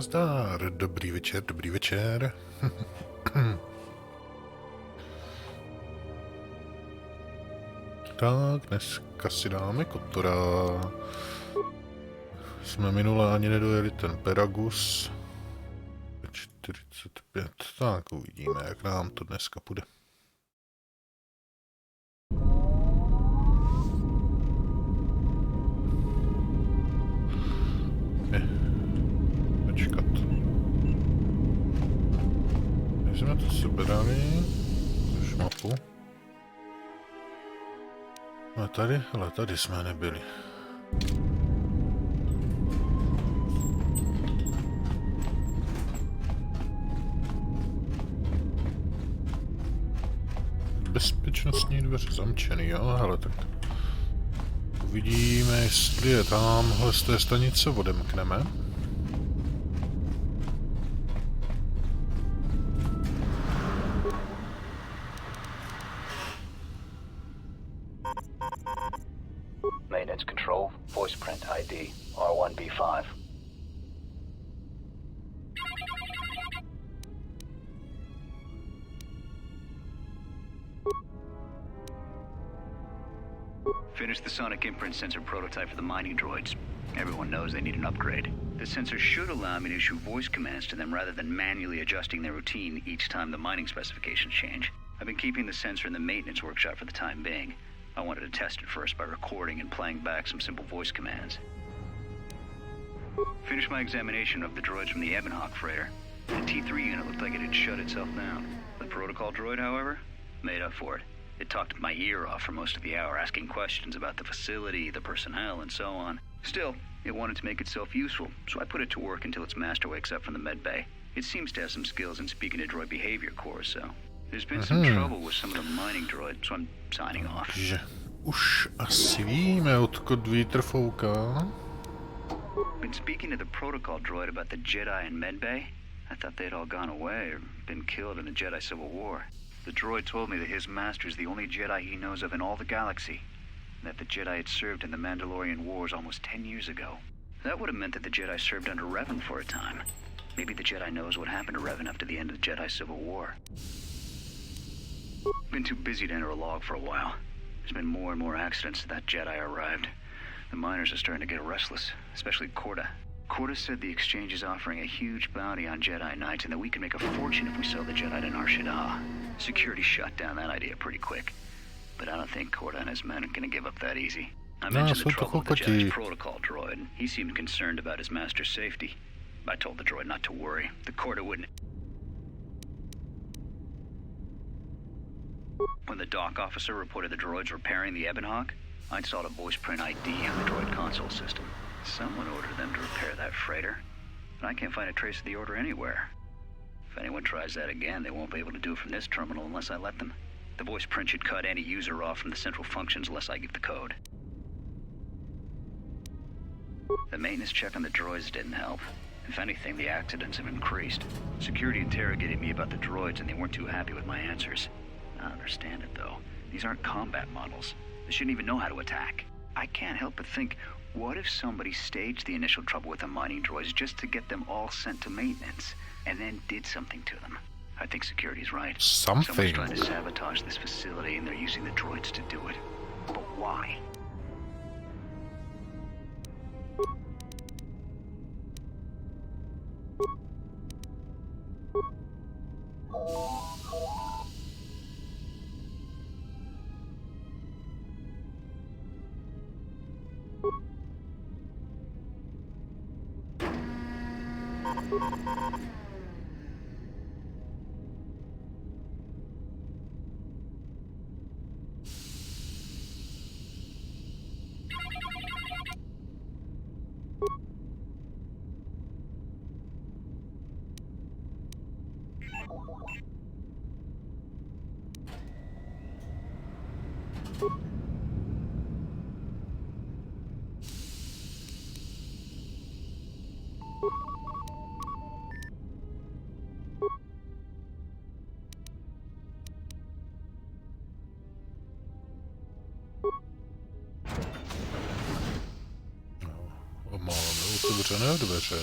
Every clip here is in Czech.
Nazdar, dobrý večer, dobrý večer. Tak, dneska si dáme Kotora. Jsme minule ani nedojeli ten Peragus. 45, tak uvidíme, jak nám to dneska půjde. Počkat. My jsme to sebrali, už mapu. A tady, ale tady jsme nebyli. Bezpečnostní dveře zamčený, jo, hele, tak uvidíme, jestli je tamhle z té stanice odemkneme. Maintenance control, voice print ID, R1B5. Finished the sonic imprint sensor prototype for the mining droids. Everyone knows they need an upgrade. The sensor should allow me to issue voice commands to them rather than manually adjusting their routine each time the mining specifications change. I've been keeping the sensor in the maintenance workshop for the time being. I wanted to test it first by recording and playing back some simple voice commands. Finished my examination of the droids from the Ebonhawk freighter. The T3 unit looked like it had shut itself down. The protocol droid, however, made up for it. It talked my ear off for most of the hour, asking questions about the facility, the personnel, and so on. Still, it wanted to make itself useful, so I put it to work until its master wakes up from the med bay. It seems to have some skills in speaking to droid behavior cores, so... There's been some trouble with some of the mining droids, so I'm signing off. Takže už asi víme, odkud vítr fouká. Been speaking to the protocol droid about the Jedi in medbay. I thought they'd all gone away or been killed in the Jedi Civil War. The droid told me that his master's the only Jedi he knows of in all the galaxy, and that the Jedi had served in the Mandalorian Wars almost 10 years ago. That would have meant that the Jedi served under Revan for a time. Maybe the Jedi knows what happened to Revan after the end of the Jedi Civil War. Been too busy to enter a log for a while. There's been more and more accidents since that Jedi arrived. The miners are starting to get restless, especially Korta. Korta said the exchange is offering a huge bounty on Jedi Knights and that we can make a fortune if we sell the Jedi to Nar Shaddaa. Security shut down that idea pretty quick. But I don't think Korta and his men are going to give up that easy. I mentioned the trouble with the Jedi's protocol droid, and he seemed concerned about his master's safety. I told the droid not to worry. The Korta wouldn't... When the dock officer reported the droids repairing the Ebonhawk, I installed a voice print ID on the droid console system. Someone ordered them to repair that freighter, and I can't find a trace of the order anywhere. If anyone tries that again, they won't be able to do it from this terminal unless I let them. The voice print should cut any user off from the central functions unless I give the code. The maintenance check on the droids didn't help. If anything, the accidents have increased. Security interrogated me about the droids and they weren't too happy with my answers. I understand it, though. These aren't combat models. They shouldn't even know how to attack. I can't help but think, what if somebody staged the initial trouble with the mining droids just to get them all sent to maintenance, and then did something to them? I think security's right. Something. Someone's trying to sabotage this facility, and they're using the droids to do it. But why? Máme otevřené dveře.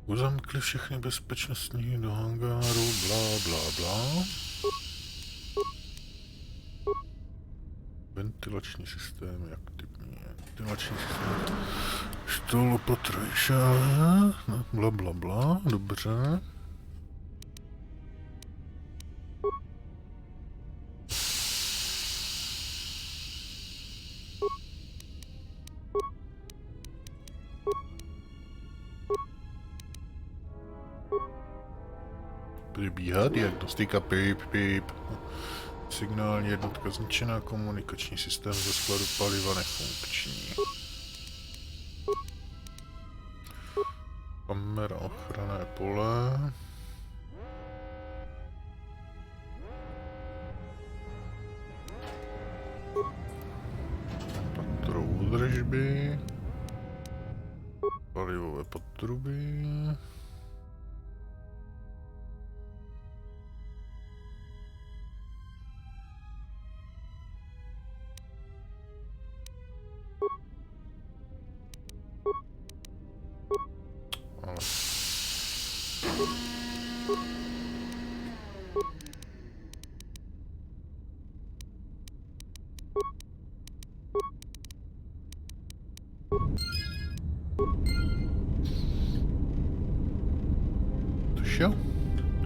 Uzamkli všechny bezpečnostní do hangáru, bla, bla, bla. Ventilační systém je aktivní. Ventilační systém. Štol potrojša. Bla, bla, bla. Dobře. Probíhá diagnostika, pip, pip. Signální jednotka zničená, komunikační systém ze skladu paliva nefunkční. Kamera ochranné pole. Patro údržby. Palivové podtruby. Jo.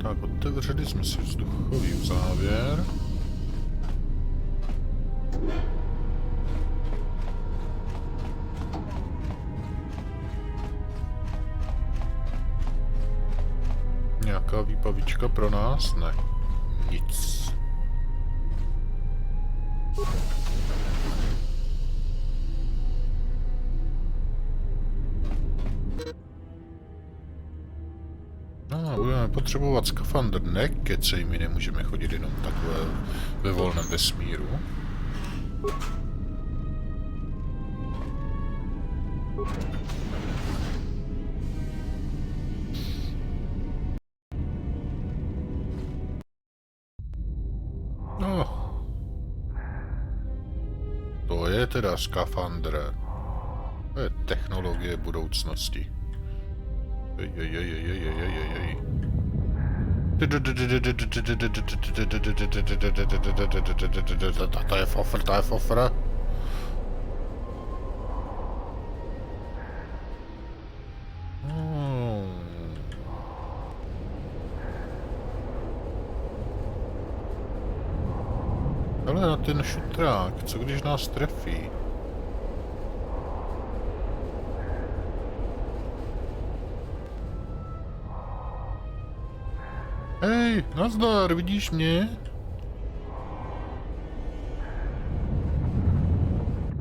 Tak otevřeli jsme si vzduchový závěr. Nějaká výbavička pro nás? Ne. Nic. Budeme potřebovat skafandr, nekecej, my nemůžeme chodit jenom takhle ve volném vesmíru. No. To je teda skafandr. To je technologie budoucnosti. To je fofr, to je fofr. Ale na ten šutrák, co když nás trefí? Hej, nazdar, vidíš mě?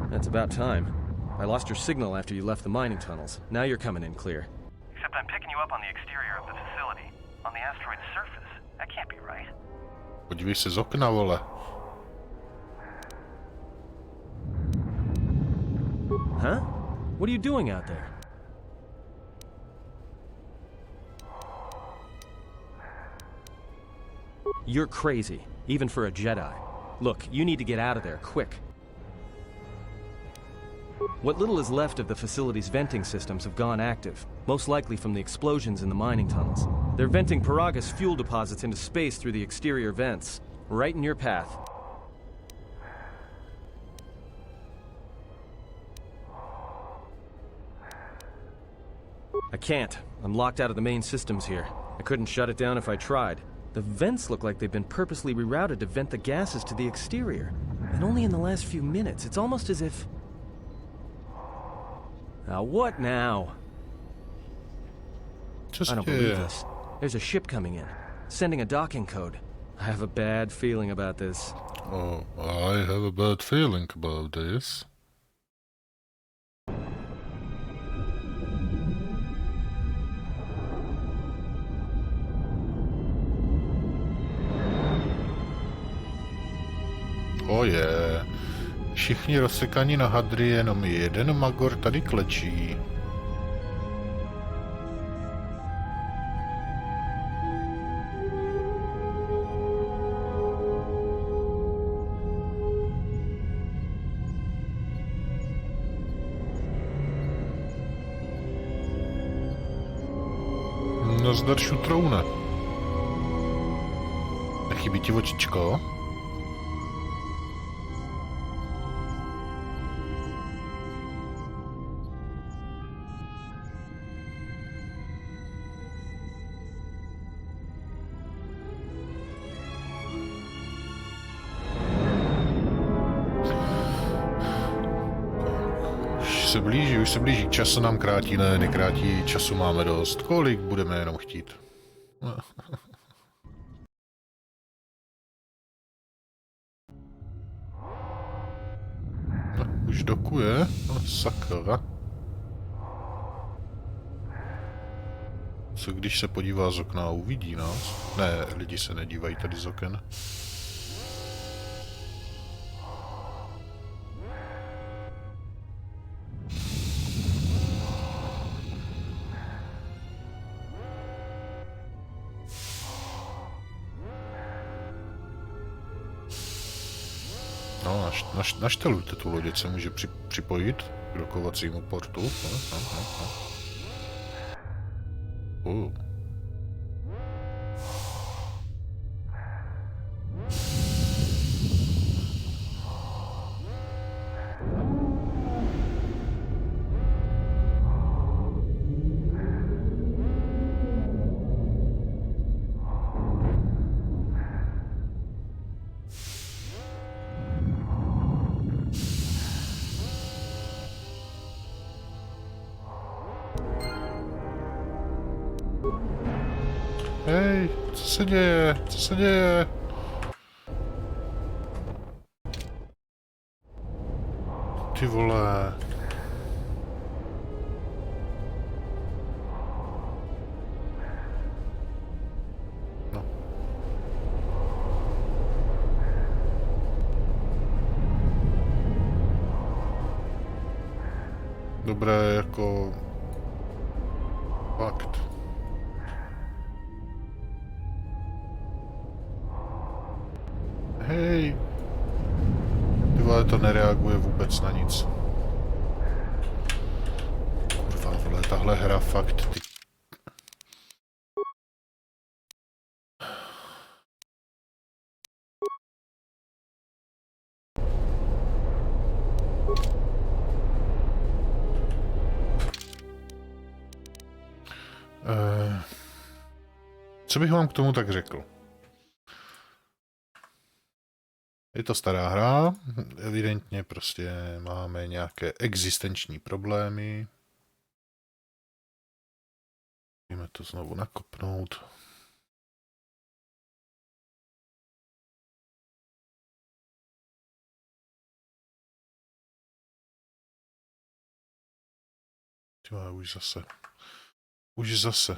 That's about time. I lost your signal after you left the mining tunnels. Now you're coming in clear. Except I'm picking you up on the exterior of the facility, on the asteroid's surface. That can't be right. Podívej se z okna, vole. Huh? What are you doing out there? You're crazy, even for a Jedi. Look, you need to get out of there, quick. What little is left of the facility's venting systems have gone active, most likely from the explosions in the mining tunnels. They're venting Paraga's fuel deposits into space through the exterior vents, right in your path. I can't. I'm locked out of the main systems here. I couldn't shut it down if I tried. The vents look like they've been purposely rerouted to vent the gases to the exterior. And only in the last few minutes. It's almost as if... Now what now? I don't believe this. There's a ship coming in, sending a docking code. I have a bad feeling about this. Oh, I have a bad feeling about this. Je. Všichni rozsekaní na hadry, jenom jeden magor tady klečí. Nazdar šutroune. Nechybí ti očičko? Už se blíží, čas se nám krátí, ne, nekrátí, času máme dost. Kolik budeme jenom chtít? No, už dokuje? No, sakra. Co když se podívá z okna a uvidí nás? Ne, lidi se nedívají tady z oken. No, naštelujte tu loď, se může připojit k dokovacímu portu. Hej, co se děje? Co se děje? Ty vole. No. Dobré, jako... Fakt. Hej. Ty vole, to nereaguje vůbec na nic. Kurva, vole, tahle hra fakt, ty... Co bych vám k tomu tak řekl? Je to stará hra, evidentně prostě máme nějaké existenční problémy. Můžeme to znovu nakopnout. Tyhle, už zase. Už zase.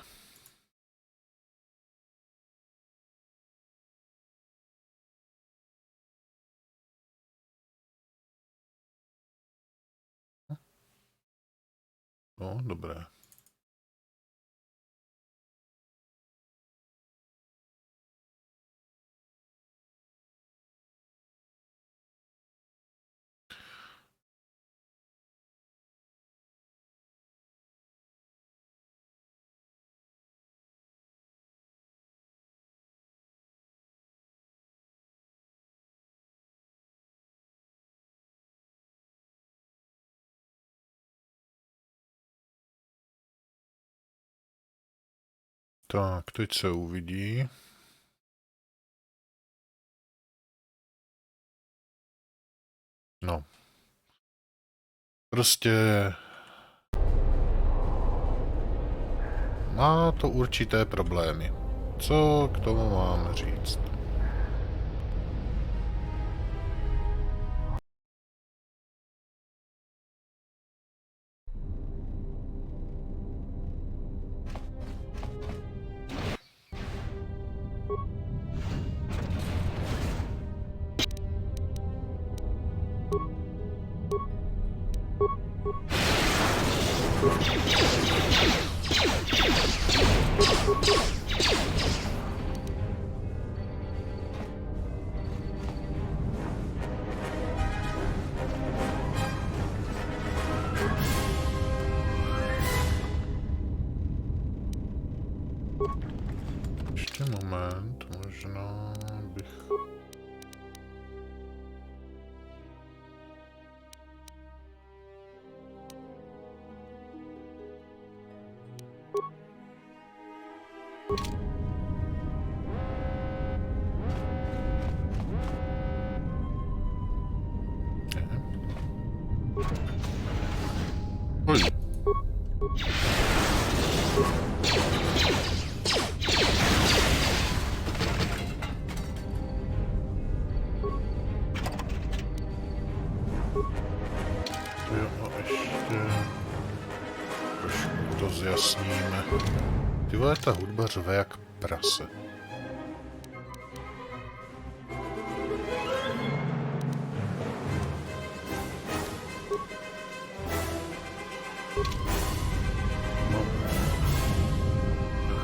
No, dobré. Tak, teď se uvidí. No. Prostě... Má to určité problémy. Co k tomu mám říct? moment, možná bych... Oj. Jo, a ještě trošku to zjasníme. Ty vole, ta hudba řve jak prase.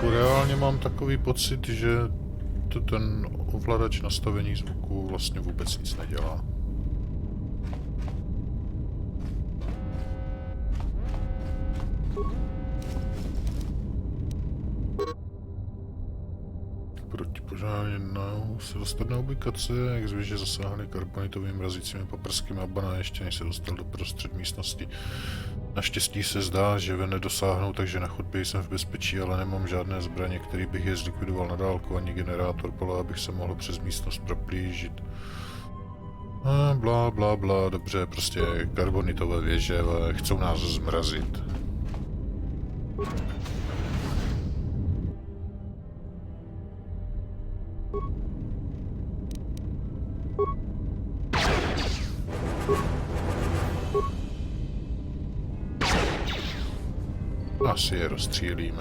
Reálně mám takový pocit, že ten ovladač nastavení zvuku vlastně vůbec nic nedělá. Protipožárně se dostat na ubikace, jak zvěže zasáhly karbonitovými mrazícími paprsky Abana ještě než se dostal do prostřed místnosti. Naštěstí se zdá, že ven nedosáhnou, takže na chodbě jsem v bezpečí, ale nemám žádné zbraně, který bych je zlikvidoval na dálku, ani generátor pola, abych se mohl přes místnost proplížit. Blá, blá, blá, dobře, prostě karbonitové věže, ale chcou nás zmrazit. Asi je rozstřílíme.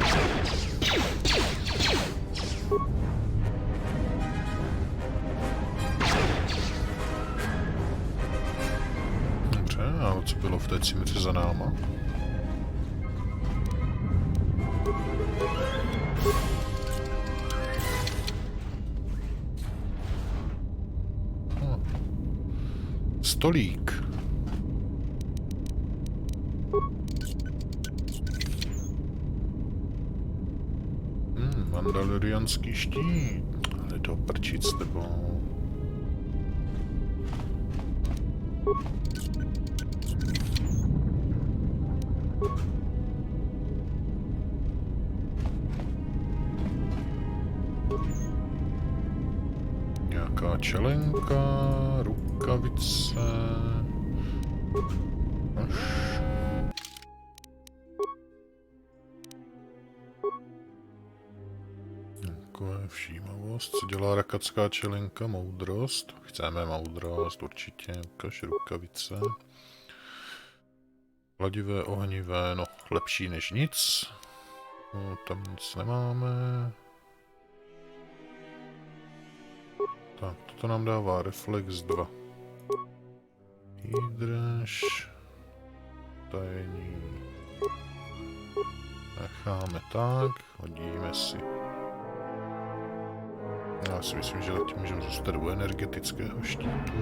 Dobře, a co bylo v té cimře za náma? Stolík. Mandalorianský štít. Ale to prčit s tebou. Nějaká čelenka, rukavice. Všímavost, co dělá rakatská čelenka, moudrost. Chceme moudrost, určitě. Ukaž rukavice. Hladivé, ohnivé, no lepší než nic. No, tam nic nemáme. Tak, toto nám dává reflex 2. Výdrž. Tajení. Necháme tak, hodíme si. Já si myslím, že zatím můžeme zůstat u energetického štítu.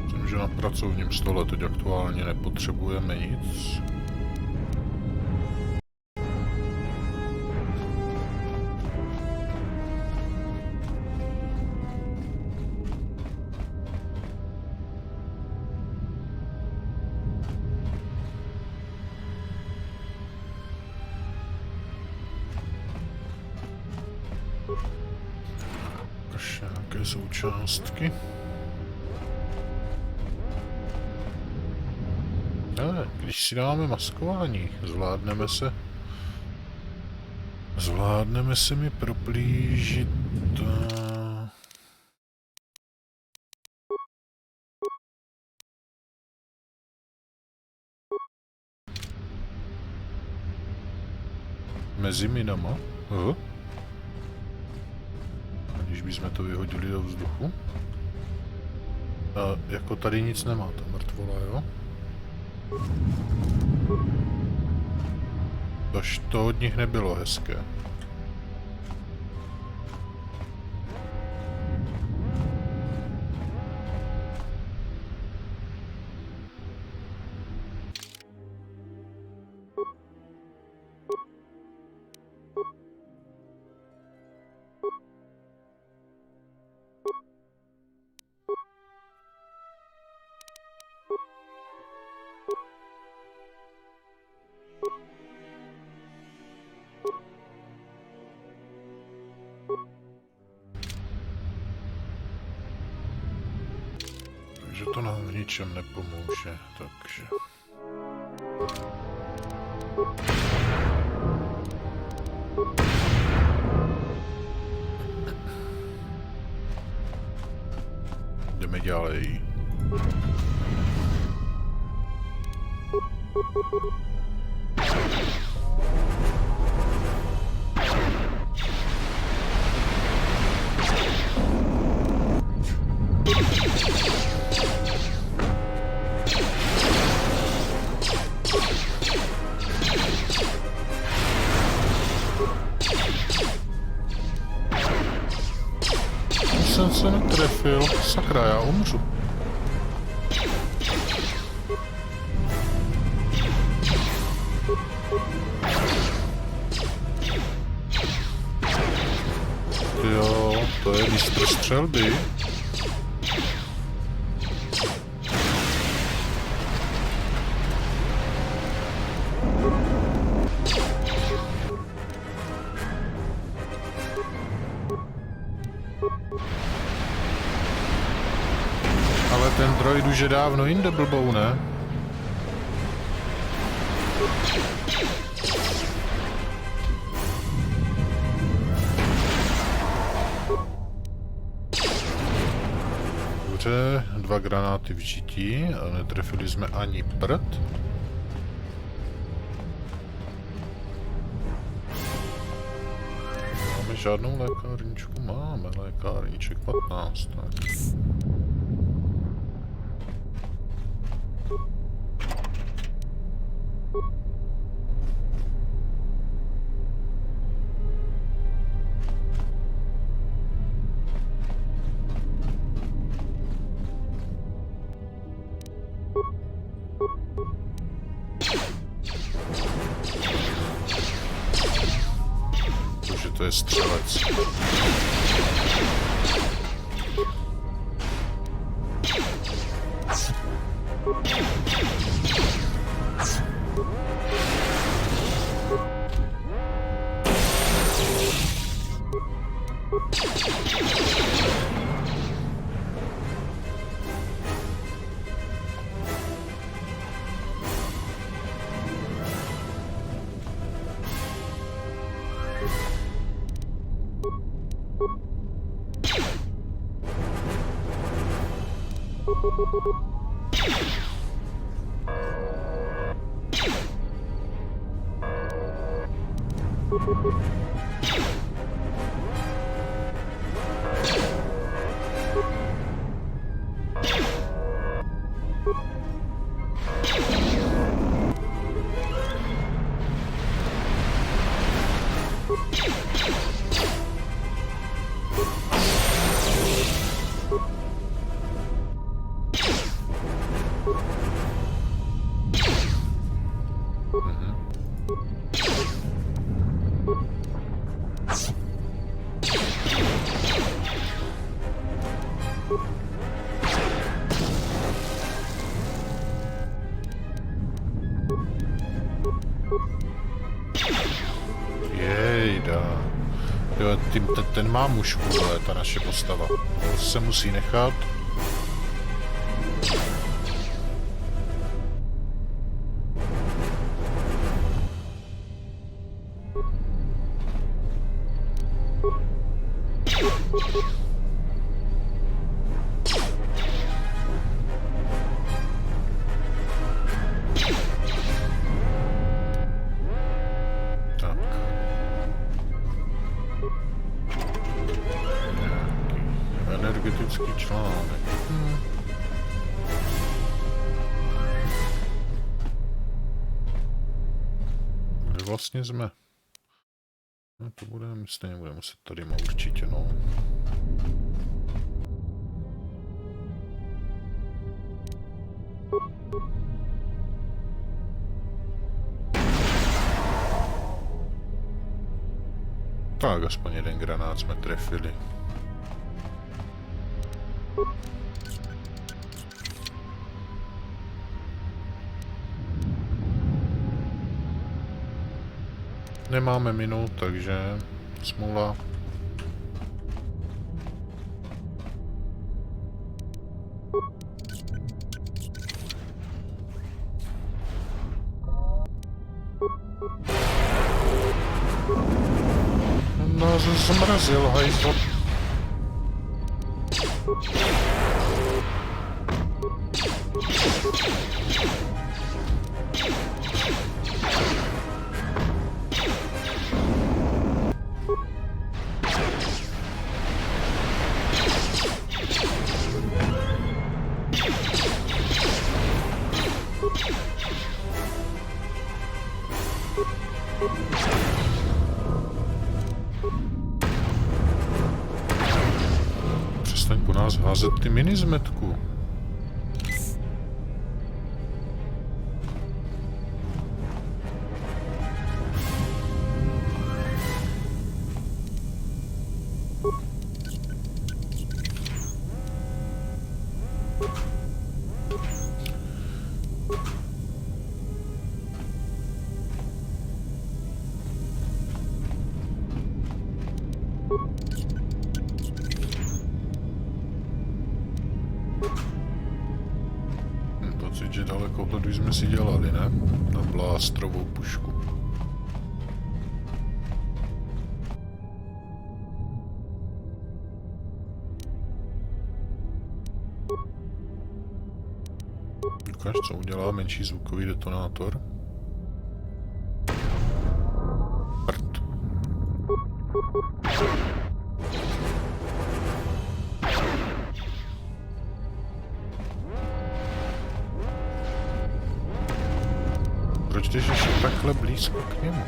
Myslím, že na pracovním stole teď aktuálně nepotřebujeme nic. Nějaké součástky. Ale když si dáme maskování, zvládneme se mi proplížit mezi minama. Když bychom to vyhodili do vzduchu. A jako tady nic nemá, ta mrtvola, jo? Až to od nich nebylo hezké. že to nám v ničem nepomůže, takže... Jdeme dělej. Jsem se netrefil, sakra, já umřu. Jo, to je mistr střelby. Ale ten droid už je dávno jinde blbou, ne? Dobře, 2 granáty v žití, ale netrefili jsme ani prd. Máme žádnou lékárničku? Máme lékárniček 15. Tak. Takže to je střelec. Jejda. Jo, ten má mužku, ale ta naše postava. To se musí nechat. Energetický článek. Kde vlastně jsme? No to budeme, stejně budeme muset tady má určitě, no. Tak, aspoň jeden granát jsme trefili. Nemáme minut, takže smůla. zmrazil, hajzl. Přestaň po nás házet ty miny z metku. Pocit, že dalekohledu jsme si dělali, ne? Na blástrovou pušku. Ukáž, co udělá menší zvukový detonátor? Prd. Proč jdeš ještě takhle blízko k němu?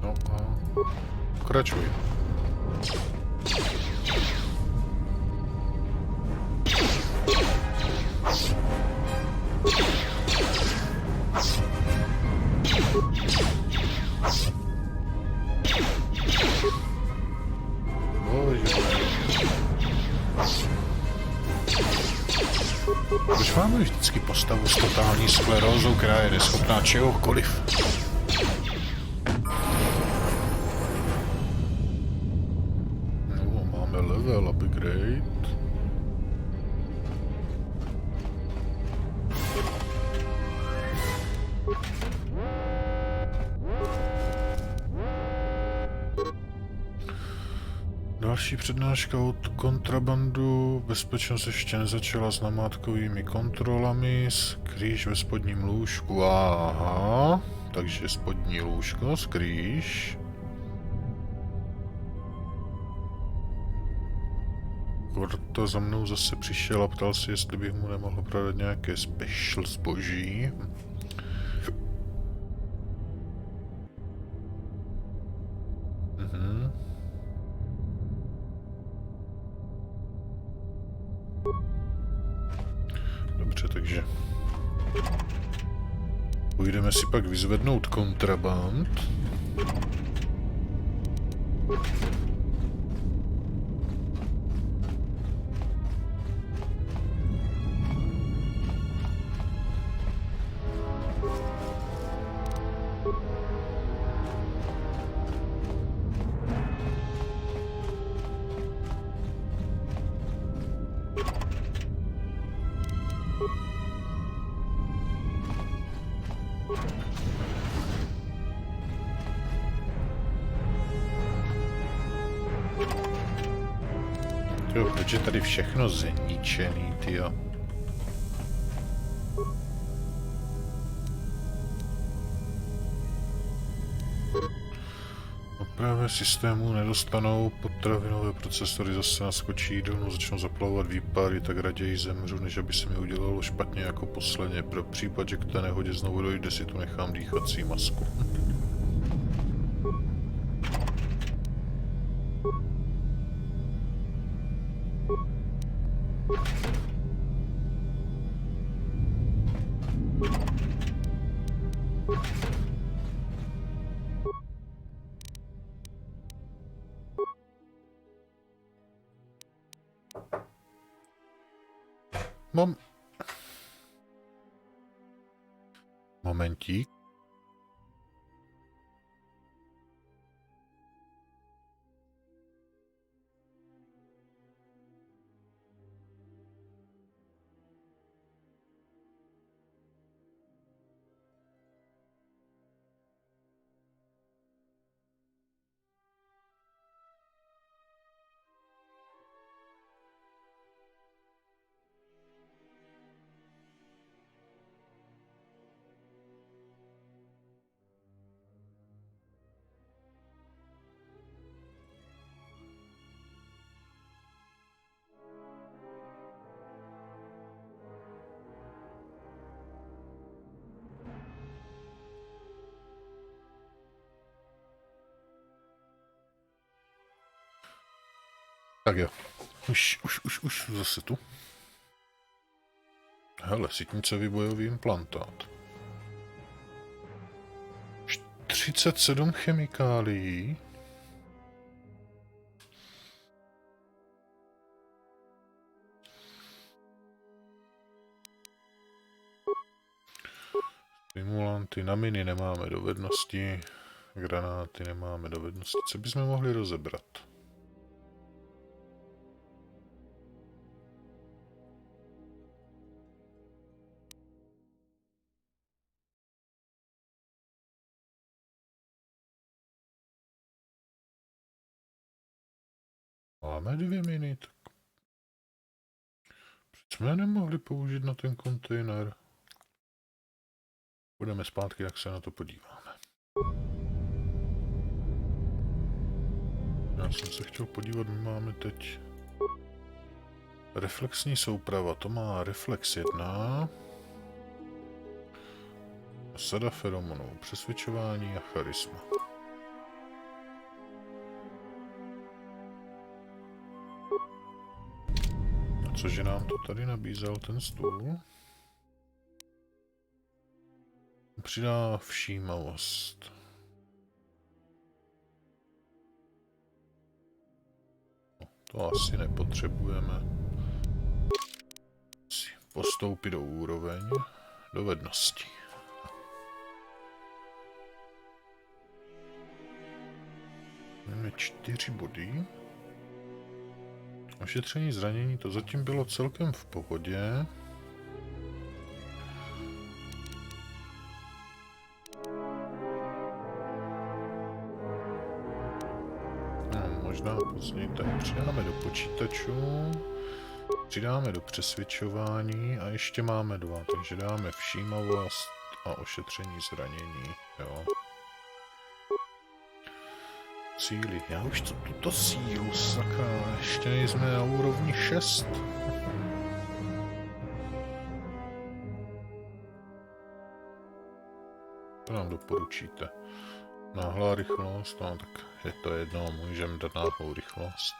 No a pokračuj. Proč máme vždycky postavu s totální sklerózou, která je neschopná čehokoliv? No, máme level upgrade. Další přednáška od kontrabandu. Bezpečnost ještě nezačala s namátkovými kontrolami. Skrýš ve spodním lůžku. Aha. Takže spodní lůžko, skrýš. Korto za mnou zase přišel a ptal se, jestli bych mu nemohl prodat nějaké special zboží. Dobře, takže půjdeme si pak vyzvednout kontraband. Jo, proč je tady všechno zničený, tyjo? Opravy systému nedostanou, potravinové procesory zase naskočí dolů, začnou zaplavovat výpary, tak raději zemřu, než aby se mi udělalo špatně jako posledně. Pro případ, že k té nehodě znovu dojde, si tu nechám dýchací masku. Mám Momentík. Tak jo, už zase tu. Hele, sitnicový bojový implantát. 37 chemikálií. Stimulanty, na miny nemáme dovednosti, granáty nemáme dovednosti. Co bychom mohli rozebrat? Máme 2 miny, tak proč jsme je nemohli použít na ten kontejner? Budeme zpátky, jak se na to podíváme. Já jsem se chtěl podívat, my máme teď reflexní souprava, to má reflex 1, sada feromonů, přesvědčování a charisma. A cože nám to tady nabízel ten stůl? Přidá všímavost. To asi nepotřebujeme. Postoupit do úroveň dovedností. Máme 4 body. Ošetření zranění, to zatím bylo celkem v pohodě. Možná později, tak přidáme do počítačů, přidáme do přesvědčování a ještě máme 2, takže dáme všímavost a ošetření zranění, jo. Síly, já už tuto sílu, sakra, ještě nejsme na úrovni 6. To nám doporučíte. Náhlá rychlost, no tak je to jedno, můžeme dát náhlou rychlost.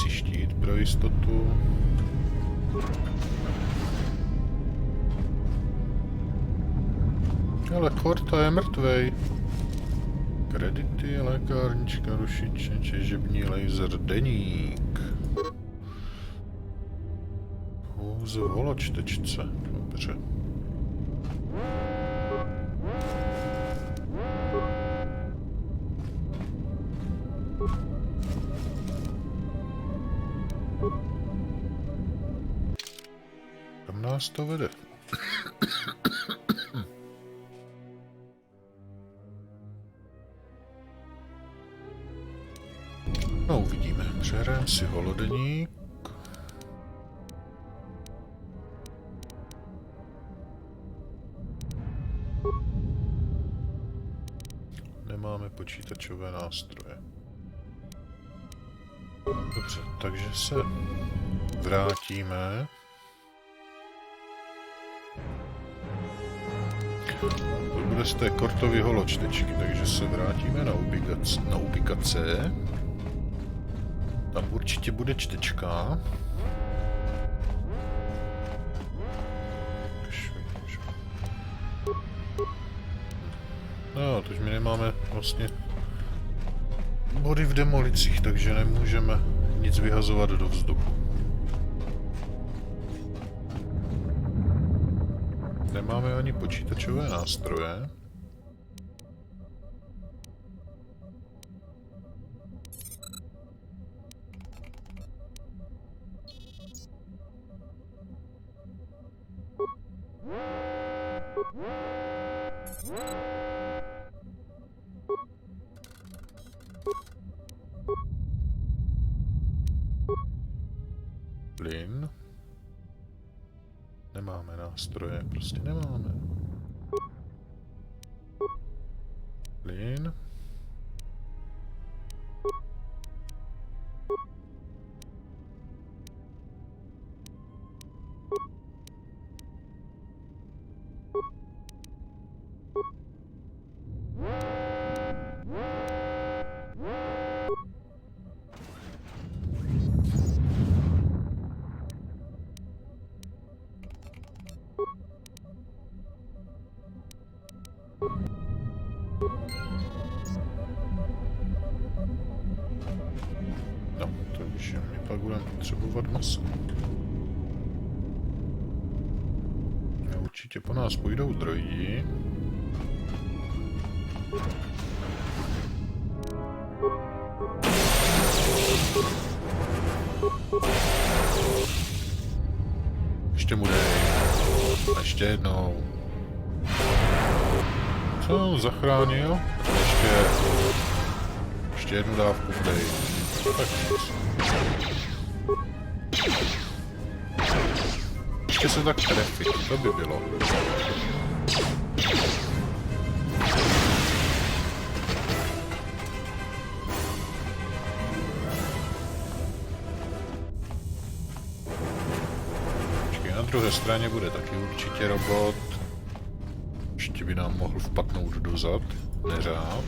Si štít pro jistotu. Ale Korta je mrtvej. Kredity, lékárnička, rušiče, těžební laser, deník. Hůze voločtečce, dobře. Kam nás to vede? No, uvidíme. Přehrajeme si holodeník. Nemáme počítačové nástroje. Dobře, takže se vrátíme. To bude z té Kortovy holočtečky, takže se vrátíme na ubikace. Tam určitě bude čtečka. No, teď my nemáme vlastně body v demolicích, takže nemůžeme nic vyhazovat do vzduchu. Nemáme ani počítačové nástroje. Plyn. Nemáme nástroje, prostě nemáme. Plyn. No, takže my pak budeme potřebovat maso. A určitě po nás půjdou droidi. Ještě mu dej. Ještě jednou. Co, zachránil? Ještě jednu dávku dej. Tak nic. Ještě se tak trefit, to by bylo. Počkej, na druhé straně bude taky určitě robot. Ještě by nám mohl vpadnout dozad, neřád.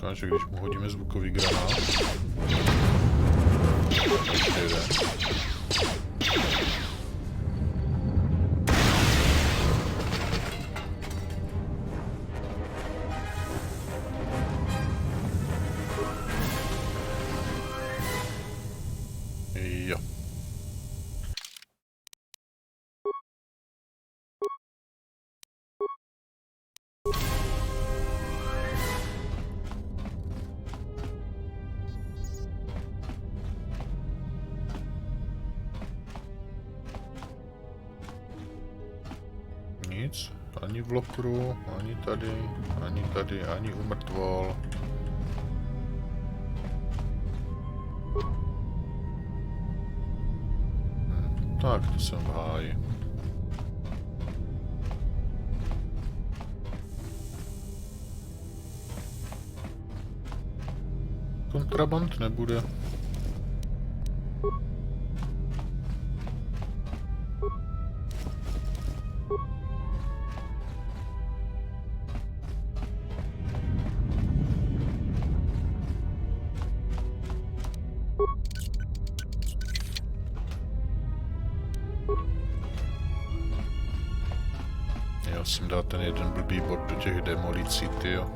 Takže když mu hodíme zvukový granát. Ještě jeden. Jo. Nic, ani v lokru, ani tady, ani u mrtvol. Tak, to jsem v háji. Kontraband nebude. Já jsem dal ten jeden blbý bod do těch demolicí, tyjo.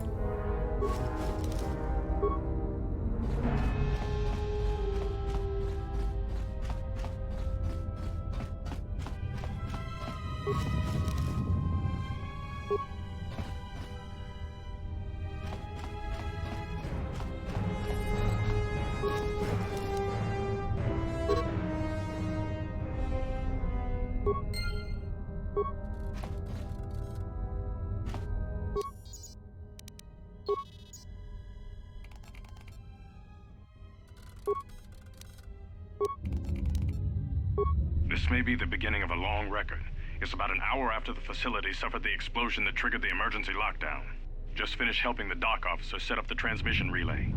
This may be the beginning of a long record. It's about an hour after the facility suffered the explosion that triggered the emergency lockdown. Just finished helping the dock officer set up the transmission relay.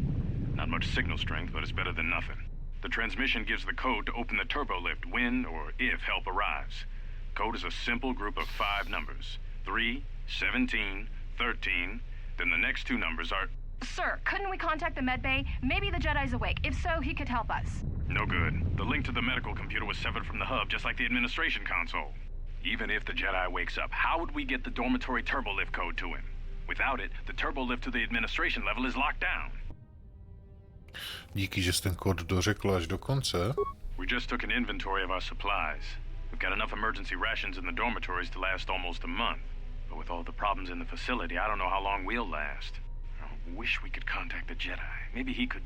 Not much signal strength, but it's better than nothing. The transmission gives the code to open the turbo lift when or if help arrives. Code is a simple group of 5 numbers. 3, 17, 13, then the next 2 numbers are... Sir, couldn't we contact the med bay? Maybe the Jedi's awake. If so, he could help us. No good. The link to the medical computer was severed from the hub, just like the administration console. Even if the Jedi wakes up, how would we get the dormitory turbo lift code to him? Without it, the turbo lift to the administration level is locked down. Díky, že jsi ten kód dořekl až do konce. We just took an inventory of our supplies. We've got enough emergency rations in the dormitories to last almost a month. But with all the problems in the facility, I don't know how long we'll last. I wish we could contact the Jedi. Maybe he could...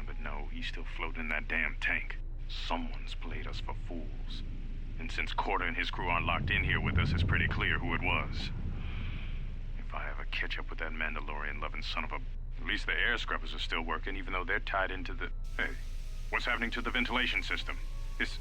But no, he's still floating in that damn tank. Someone's played us for fools. And since KOTOR and his crew aren't locked in here with us, it's pretty clear who it was. If I ever catch up with that Mandalorian-loving son of a... At least the air scrubbers are still working, even though they're tied into the... Hey, what's happening to the ventilation system? This...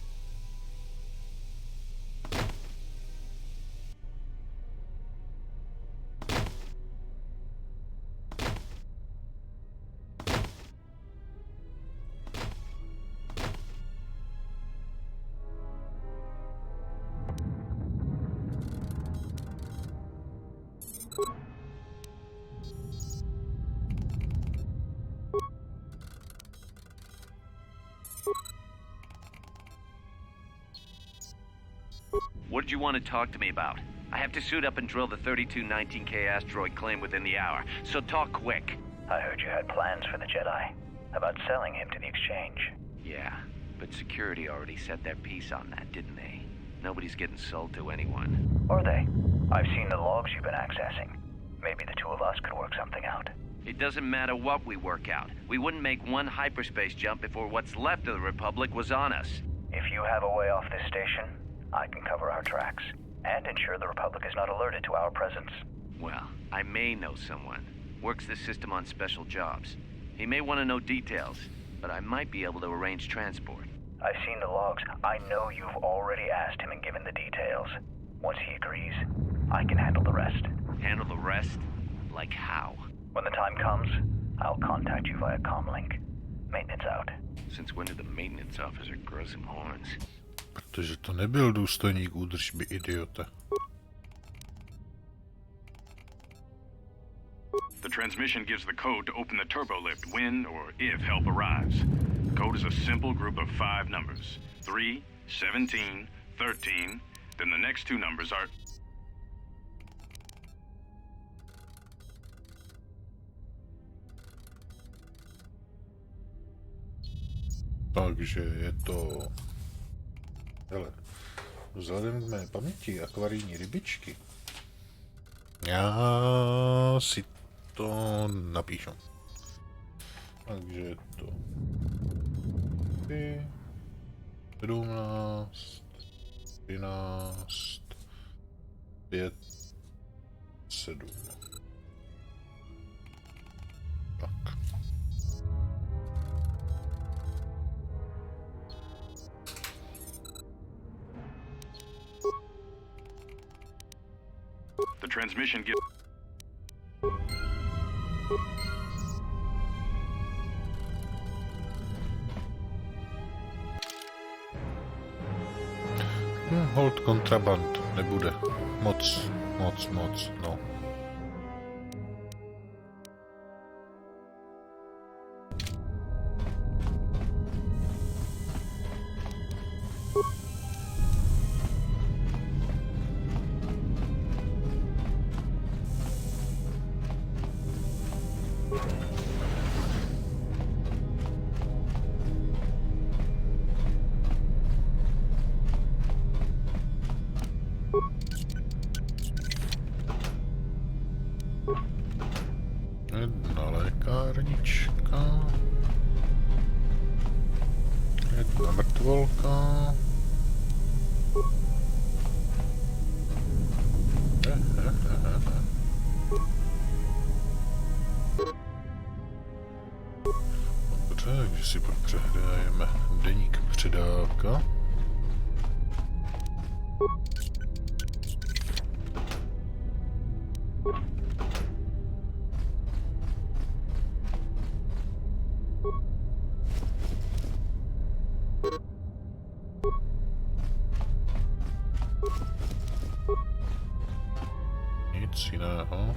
What did you want to talk to me about? I have to suit up and drill the 3219K asteroid claim within the hour, so talk quick. I heard you had plans for the Jedi. About selling him to the exchange. Yeah, but security already set their piece on that, didn't they? Nobody's getting sold to anyone. Or they. I've seen the logs you've been accessing. Maybe the 2 of us could work something out. It doesn't matter what we work out. We wouldn't make one hyperspace jump before what's left of the Republic was on us. If you have a way off this station, I can cover our tracks, and ensure the Republic is not alerted to our presence. Well, I may know someone. Works the system on special jobs. He may want to know details, but I might be able to arrange transport. I've seen the logs. I know you've already asked him and given the details. Once he agrees, I can handle the rest. Handle the rest? Like how? When the time comes, I'll contact you via comlink. Maintenance out. Since when did the maintenance officer grow some horns? Protože to nebyl důstojník údržby, idiote. The transmission gives the code to open the turbo lift when or if help arrives. Code is a simple group of 5 numbers. 3, 17, 13, then the next 2 numbers are... Takže je to... Hele, vzhledem k mé paměti akvarijní rybičky, já si to napíšu. Takže je to 17, 13, 5, 7. Tak. The transmission gives... Hold kontraband nebude. Moc, no. Jedna lékárnička. Jedna mrtvolka. Dobře, takže si pak přehrajeme deník předáka. Nic jiného.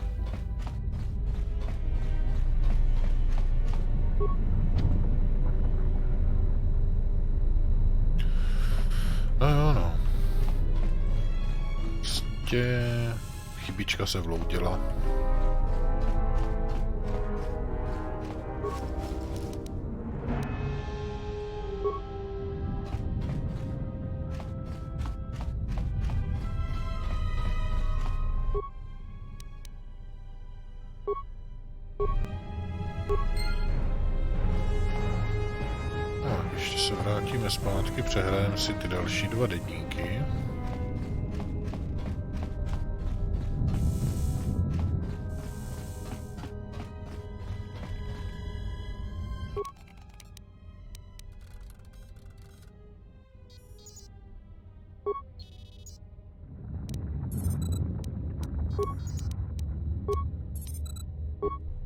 No jo, no. Prostě chybička se vloudila. No, ještě se vrátíme zpátky, přehrajeme si ty další dva deníky.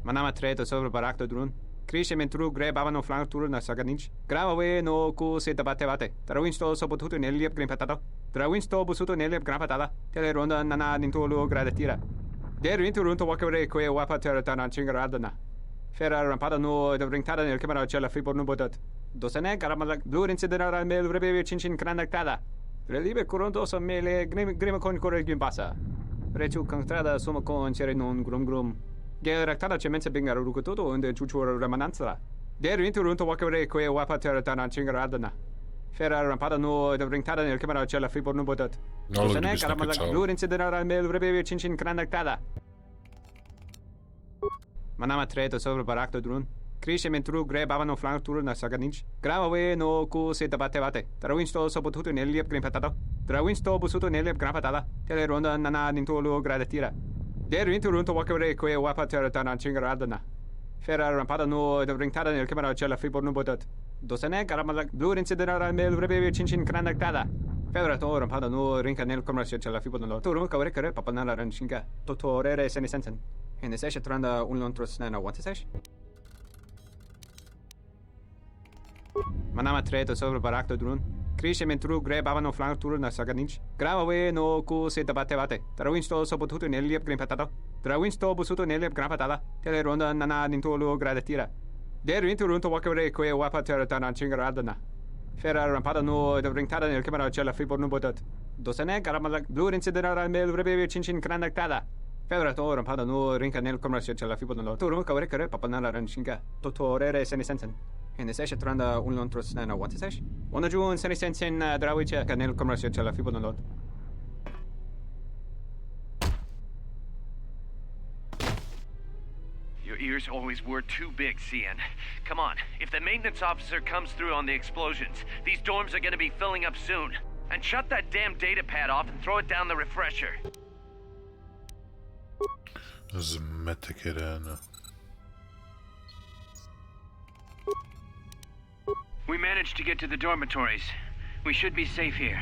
Manama treto sobre barak do drone. Crescimento true grab ava no flanco tour na saganich. Grava we no ku se tabate bate. Trawinsto so botuto neliep green patado. Trawinsto busuto neliep gran patada. Tele ronda nana nintolo gradatira. Der into runto wakere koe wapa terata na chingaradana. Ferra rampada no de ringtada nel camera cella fi por no botat. Dosane garamala blue incidera mel rebe chinchin kranaktada. Relibe coronto so mele grima con corre gimbasa. Rechu contrada suma con cere non grum. Geraktada cemense bingar rukutoto und chuchur remananza. Der into runto wakere koe wapa terata na chingaradana. Ferra rampada no de ringtada nel camera cella fi por no botat. Dosane garamala blue incidera mel rebe chinchin kranaktada. Manama treto sobre barak do drone. Crescimento true grab ava no flanco tour na saganich. Grava we no ku se tabate bate. Trawinsto so botuto neliep green patado. Trawinsto busuto neliep gran patada. Tele ronda nana nintolo gradatira. Der into runto wakere koe wapa terata na chingaradana. Ferra rampada no de ringtada nel camera cella fi por no botat. Dosane garamala blue incidera mel rebe chinchin kranaktada. Ferra to rampada no rinka nel camera cella fi por no. To rumka kare kare papanala ranchinga. Totorere senisensen. En es echt tranda un lontros na what is Manama treto sobre barak do drone. Crescimento true grab ava no flanco tour na saganich. Grava we no ku se tabate bate. Trawinsto so botuto neliep green patado. Trawinsto busuto neliep gran patada. Tele ronda nana nintolo gradatira. Der into runto wakere koe wapa terata na chingaradana. Ferra rampada no de ringtada nel camera cella fi por no botat. Dosane garamala blue incidera mel rebe chinchin kranaktada. Ferra to rampada no rinka nel camera cella fi por no. To rumka kare papanala ranchinga. Totorere senisensen. En es echt tranda un lontros na what is Ona ju un senisensen drawiche kanel camera cella fi por no. Your ears always were too big, CN. Come on, if the maintenance officer comes through on the explosions, these dorms are gonna be filling up soon. And shut that damn data pad off and throw it down the refresher. Zmetek jeden. We managed to get to the dormitories. We should be safe here.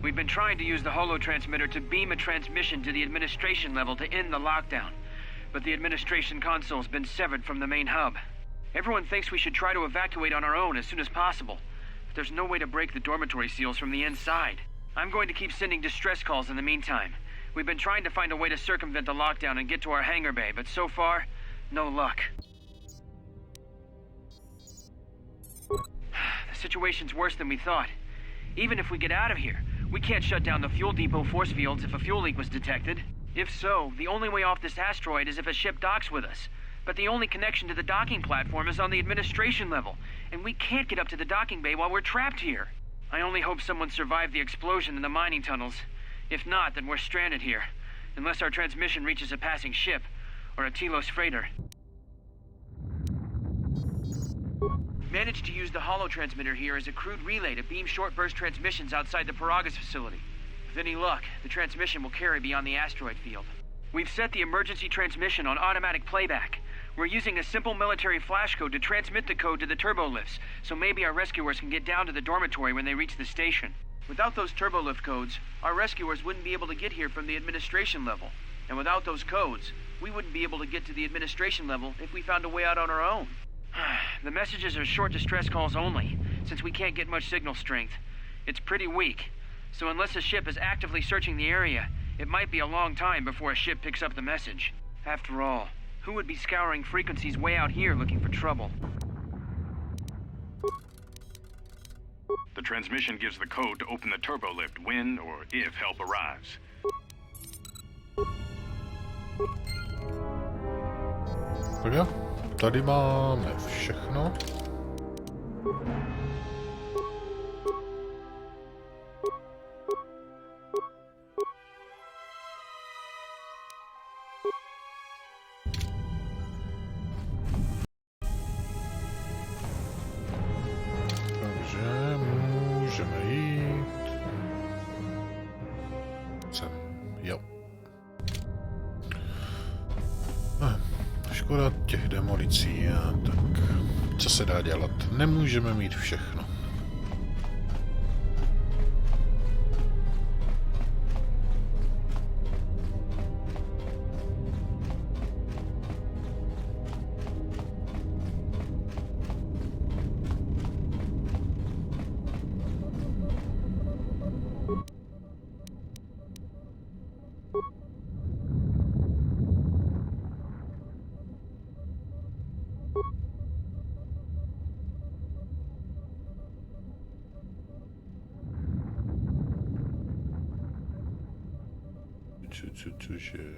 We've been trying to use the holo transmitter to beam a transmission to the administration level to end the lockdown. But the administration console's been severed from the main hub. Everyone thinks we should try to evacuate on our own as soon as possible. But there's no way to break the dormitory seals from the inside. I'm going to keep sending distress calls in the meantime. We've been trying to find a way to circumvent the lockdown and get to our hangar bay, but so far, no luck. The situation's worse than we thought. Even if we get out of here, we can't shut down the fuel depot force fields if a fuel leak was detected. If so, the only way off this asteroid is if a ship docks with us. But the only connection to the docking platform is on the administration level, and we can't get up to the docking bay while we're trapped here. I only hope someone survived the explosion in the mining tunnels. If not, then we're stranded here, unless our transmission reaches a passing ship, or a Telos freighter. Managed to use the holo transmitter here as a crude relay to beam short-burst transmissions outside the Paragas facility. With any luck, the transmission will carry beyond the asteroid field. We've set the emergency transmission on automatic playback. We're using a simple military flash code to transmit the code to the turbolift's, so maybe our rescuers can get down to the dormitory when they reach the station. Without those turbolift codes, our rescuers wouldn't be able to get here from the administration level. And without those codes, we wouldn't be able to get to the administration level if we found a way out on our own. The messages are short distress calls only, since we can't get much signal strength. It's pretty weak, So unless a ship is actively searching the area, it might be a long time before a ship picks up the message. After all, who would be scouring frequencies way out here looking for trouble? The transmission gives the code to open the turbo lift when or if help arrives. Tak jo, tady máme všechno. Takže můžeme jít sem, jo. Škoda těch demolicí, tak co se dá dělat? Nemůžeme mít všechno. Cože?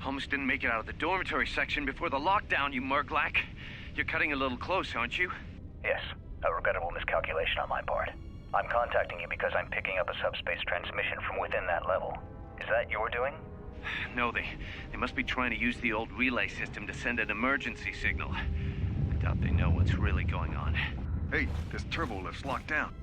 Almost didn't make it out of the dormitory section before the lockdown, you murglack. You're cutting a little close, aren't you? Yes, a regrettable miscalculation on my part. I'm contacting you because I'm picking up a subspace transmission from within that level. Is that your doing? No, they must be trying to use the old relay system to send an emergency signal. I doubt they know what's really going on. Hey, this turbo lift's locked down.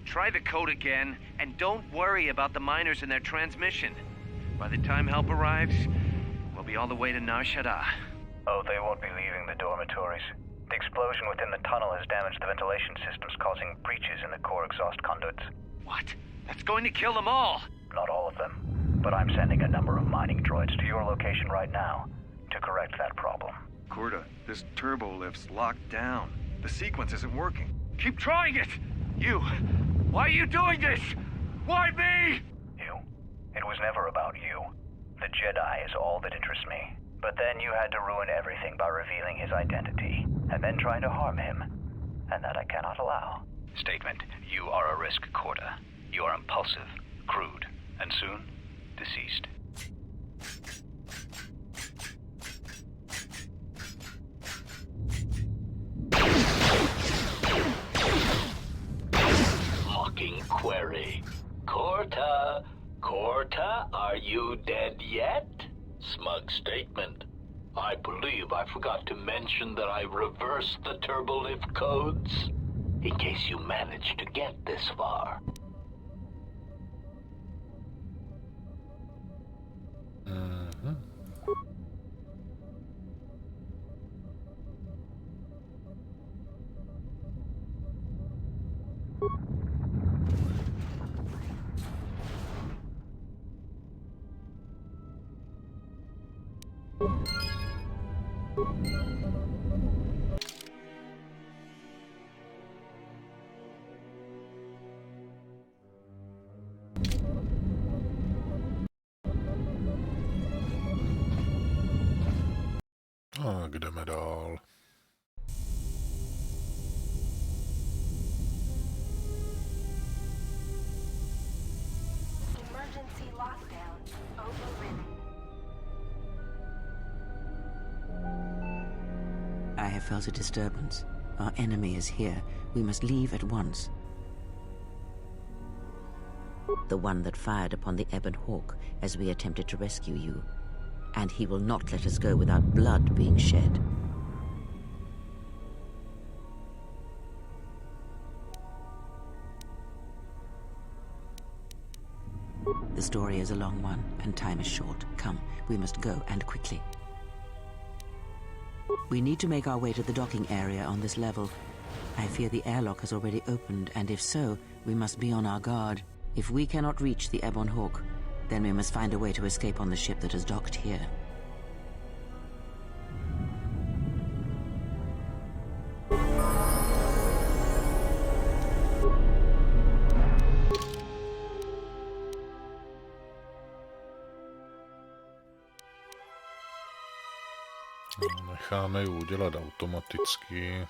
Try the code again, and don't worry about the miners and their transmission. By the time help arrives, we'll be all the way to Nar Shaddaa. Oh, they won't be leaving the dormitories. The explosion within the tunnel has damaged the ventilation systems, causing breaches in the core exhaust conduits. What? That's going to kill them all! Not all of them, but I'm sending a number of mining droids to your location right now to correct that problem. Korta, this turbo lift's locked down. The sequence isn't working. Keep trying it! You! Why are you doing this? Why me? You? It was never about you. The Jedi is all that interests me. But then you had to ruin everything by revealing his identity, and then trying to harm him. And that I cannot allow. Statement. You are a risk, Korta. You are impulsive, crude, and soon, deceased. Mocking query. Korta, are you dead yet? Smug statement. I believe I forgot to mention that I reversed the turbolift codes, in case you managed to get this far. Tak jdeme dál. Emergency lockdown overridden. I have felt a disturbance. Our enemy is here. We must leave at once. The one that fired upon the Ebon Hawk as we attempted to rescue you. And he will not let us go without blood being shed. The story is a long one, and time is short. Come, we must go, and quickly. We need to make our way to the docking area on this level. I fear the airlock has already opened, and if so, we must be on our guard. If we cannot reach the Ebon Hawk, then we must find a way to escape on the ship that has docked here. Necháme ji udělat automaticky.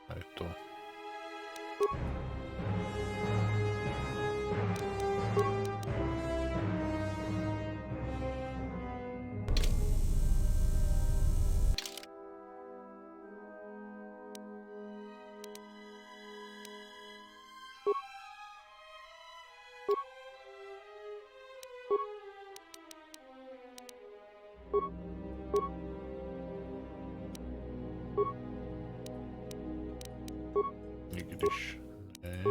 A je to... Když ne.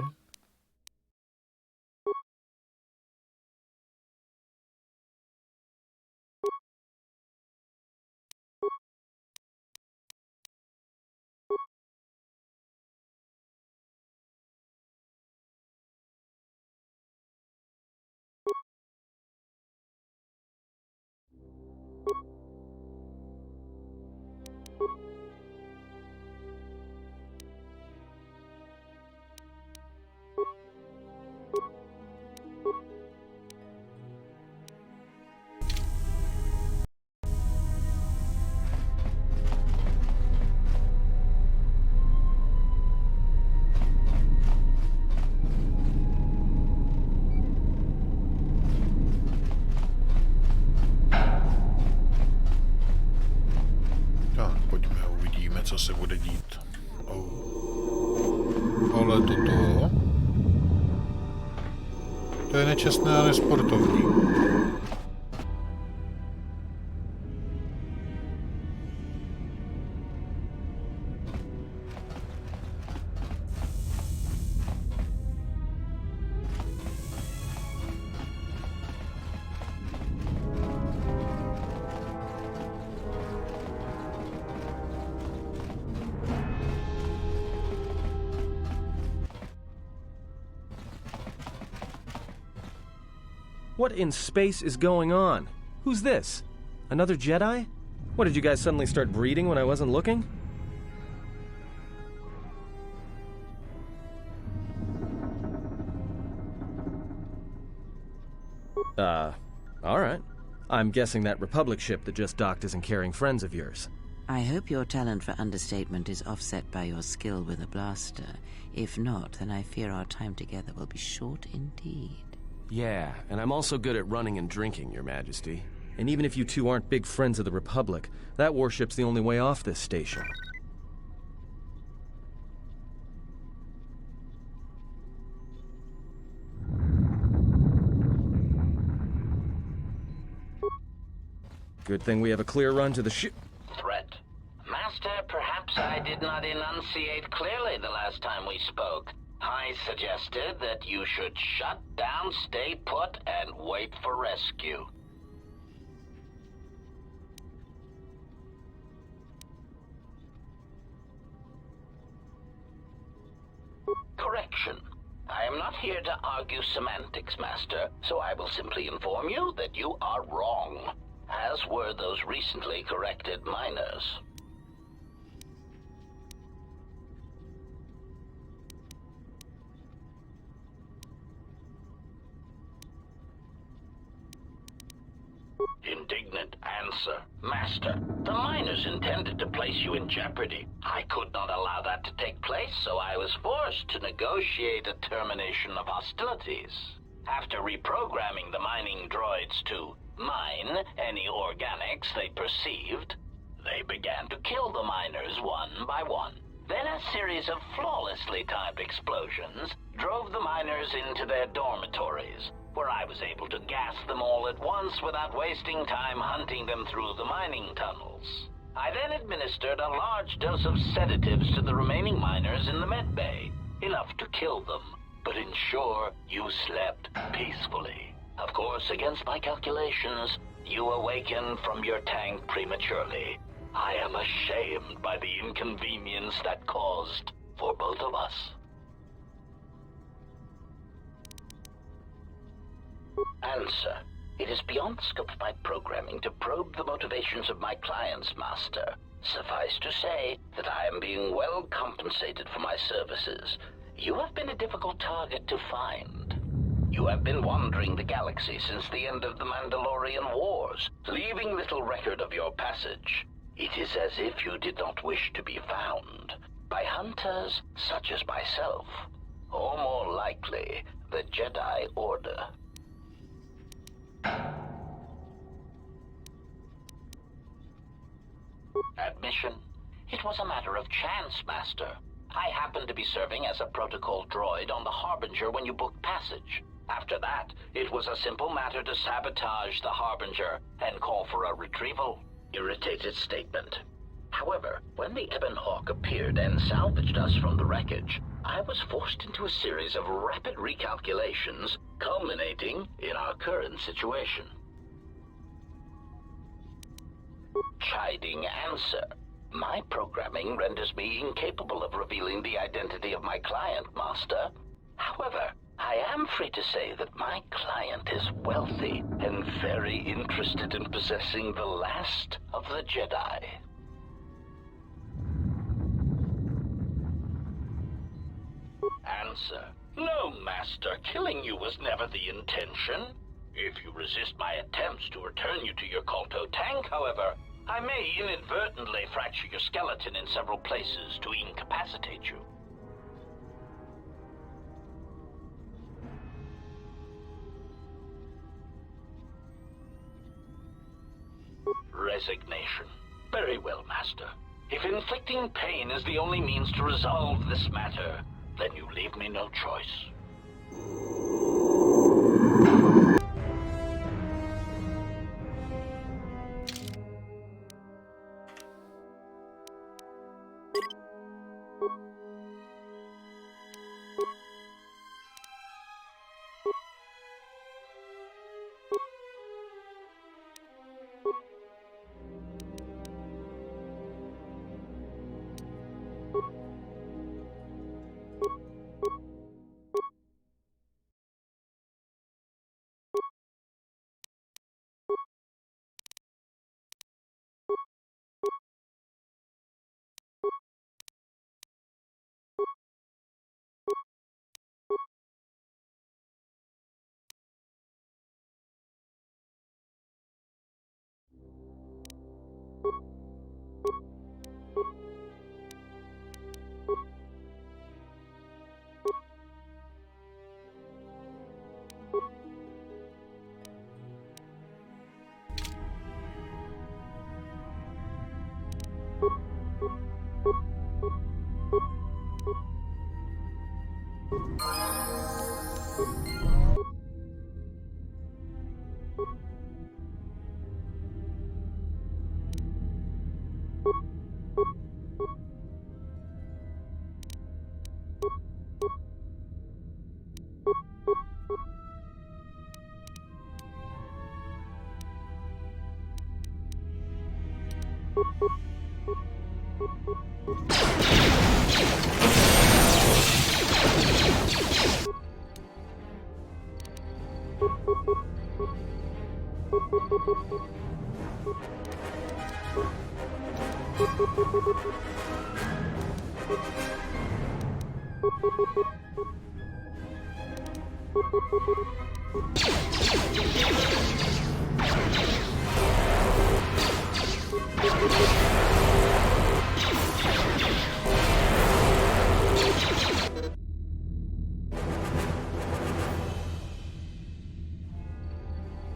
Co se bude dít. Ale to je nečestné a nesportovní. What in space is going on? Who's this? Another Jedi? What, did you guys suddenly start breeding when I wasn't looking? Alright. I'm guessing that Republic ship that just docked isn't carrying friends of yours. I hope your talent for understatement is offset by your skill with a blaster. If not, then I fear our time together will be short indeed. Yeah, and I'm also good at running and drinking, Your Majesty. And even if you two aren't big friends of the Republic, that warship's the only way off this station. Good thing we have a clear run to the ship. Threat. Master, perhaps I did not enunciate clearly the last time we spoke. I suggested that you should shut down, stay put, and wait for rescue. Correction. I am not here to argue semantics, Master, so I will simply inform you that you are wrong, as were those recently corrected miners. Indignant answer. Master, the miners intended to place you in jeopardy. I could not allow that to take place, so I was forced to negotiate a termination of hostilities. After reprogramming the mining droids to mine any organics they perceived, they began to kill the miners one by one. Then a series of flawlessly timed explosions drove the miners into their dormitories, where I was able to gas them all at once without wasting time hunting them through the mining tunnels. I then administered a large dose of sedatives to the remaining miners in the med bay, enough to kill them, but ensure you slept peacefully. Of course, against my calculations, you awakened from your tank prematurely. I am ashamed by the inconvenience that caused for both of us. Answer. It is beyond the scope of my programming to probe the motivations of my clients, Master. Suffice to say that I am being well compensated for my services. You have been a difficult target to find. You have been wandering the galaxy since the end of the Mandalorian Wars, leaving little record of your passage. It is as if you did not wish to be found by hunters such as myself, or more likely, the Jedi Order. Admission. It was a matter of chance, Master. I happened to be serving as a protocol droid on the Harbinger when you booked passage. After that, it was a simple matter to sabotage the Harbinger and call for a retrieval. Irritated statement. However, when the Ebon Hawk appeared and salvaged us from the wreckage, I was forced into a series of rapid recalculations, culminating in our current situation. Chiding answer. My programming renders me incapable of revealing the identity of my client, Master. However, I am free to say that my client is wealthy and very interested in possessing the last of the Jedi. Answer. No, Master. Killing you was never the intention. If you resist my attempts to return you to your Kolto tank, however, I may inadvertently fracture your skeleton in several places to incapacitate you. Resignation. Very well, Master. If inflicting pain is the only means to resolve this matter, then you leave me no choice.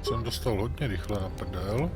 Jsem dostal hodně rychle na prdel.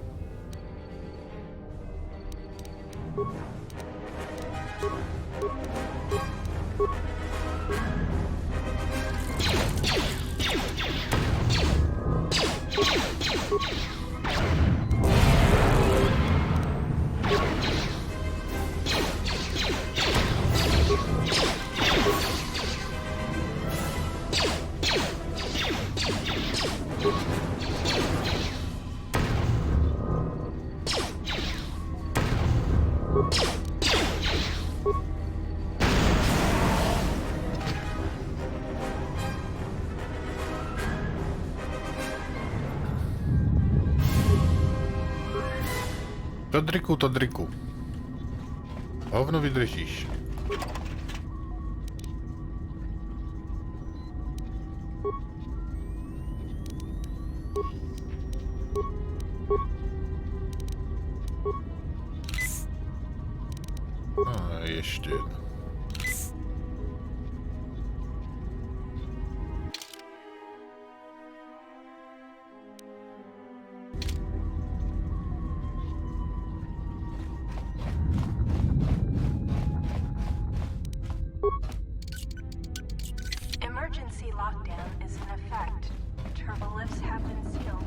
Tadriku. Hovno vydržíš. A ještě jedno. Emergency lockdown is in effect. Turbolifts have been sealed.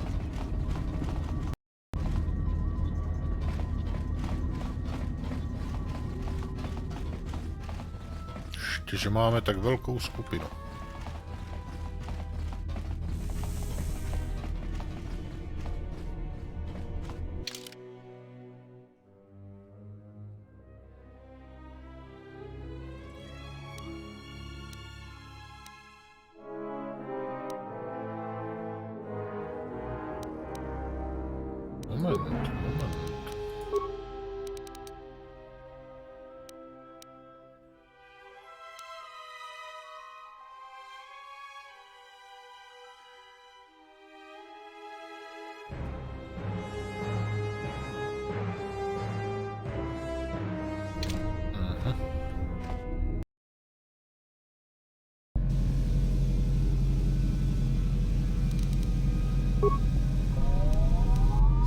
Ještě, že máme tak velkou skupinu. Moment.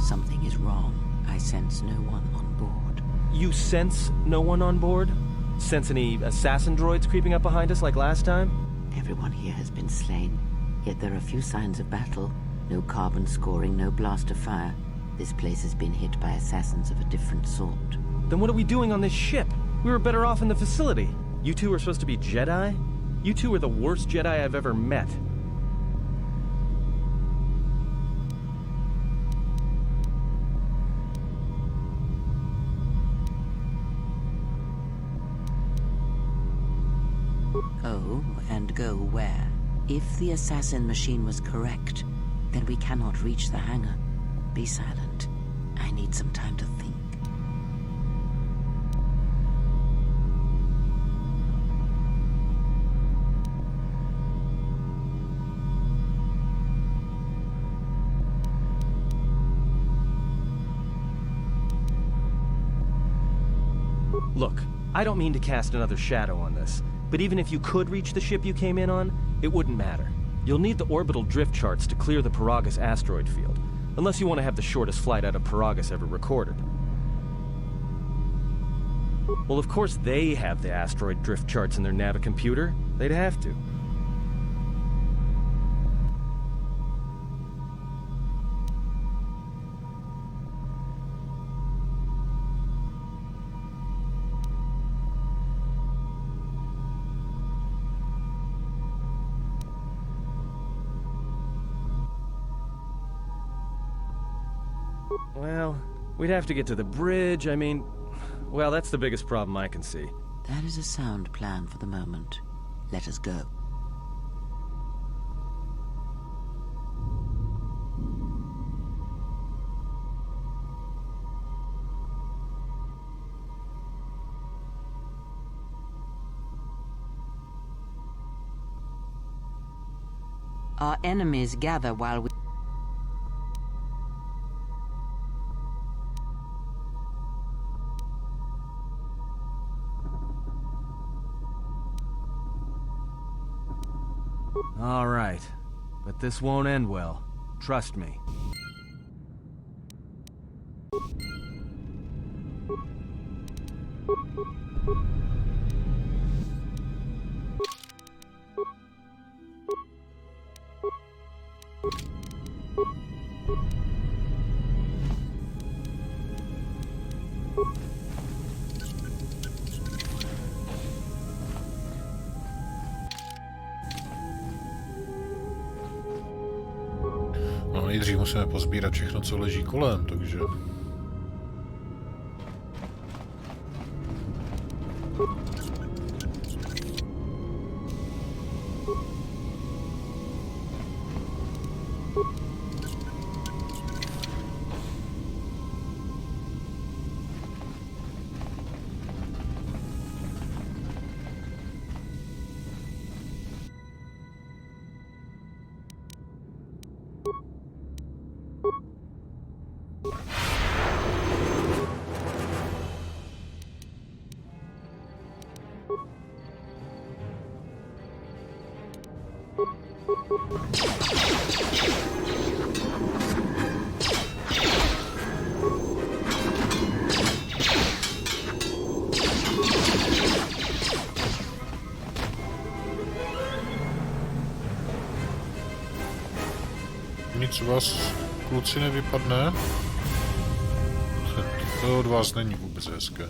Something is wrong. I sense no one on board. You sense no one on board? Sense any assassin droids creeping up behind us like last time? Everyone here has been slain, yet there are few signs of battle. No carbon scoring, no blast of fire. This place has been hit by assassins of a different sort. Then what are we doing on this ship? We were better off in the facility. You two are supposed to be Jedi? You two are the worst Jedi I've ever met. Oh, and go where? If the assassin machine was correct, then we cannot reach the hangar. Be silent. I need some time to think. Look, I don't mean to cast another shadow on this, but even if you could reach the ship you came in on, it wouldn't matter. You'll need the orbital drift charts to clear the Paragus asteroid field, unless you want to have the shortest flight out of Paragus ever recorded. Well, of course they have the asteroid drift charts in their Navicomputer. They'd have to. Well, we'd have to get to the bridge. I mean, well, that's the biggest problem I can see. That is a sound plan for the moment. Let us go. Our enemies gather while we... All right, but this won't end well. Trust me. No, nejdřív musíme pozbírat všechno, co leží kolem, takže... Nic u vás, kluci, nevypadne? To od vás není vůbec hezké.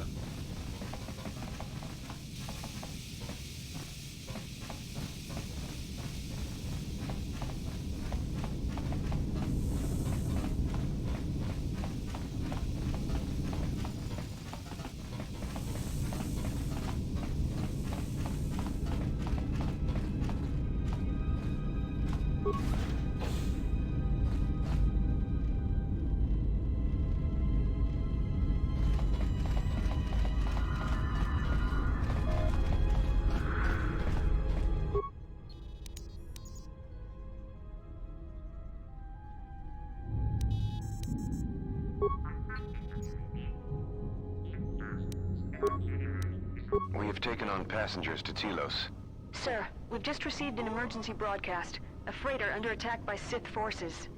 We have taken on passengers to Telos. Sir, we've just received an emergency broadcast. A freighter under attack by Sith forces.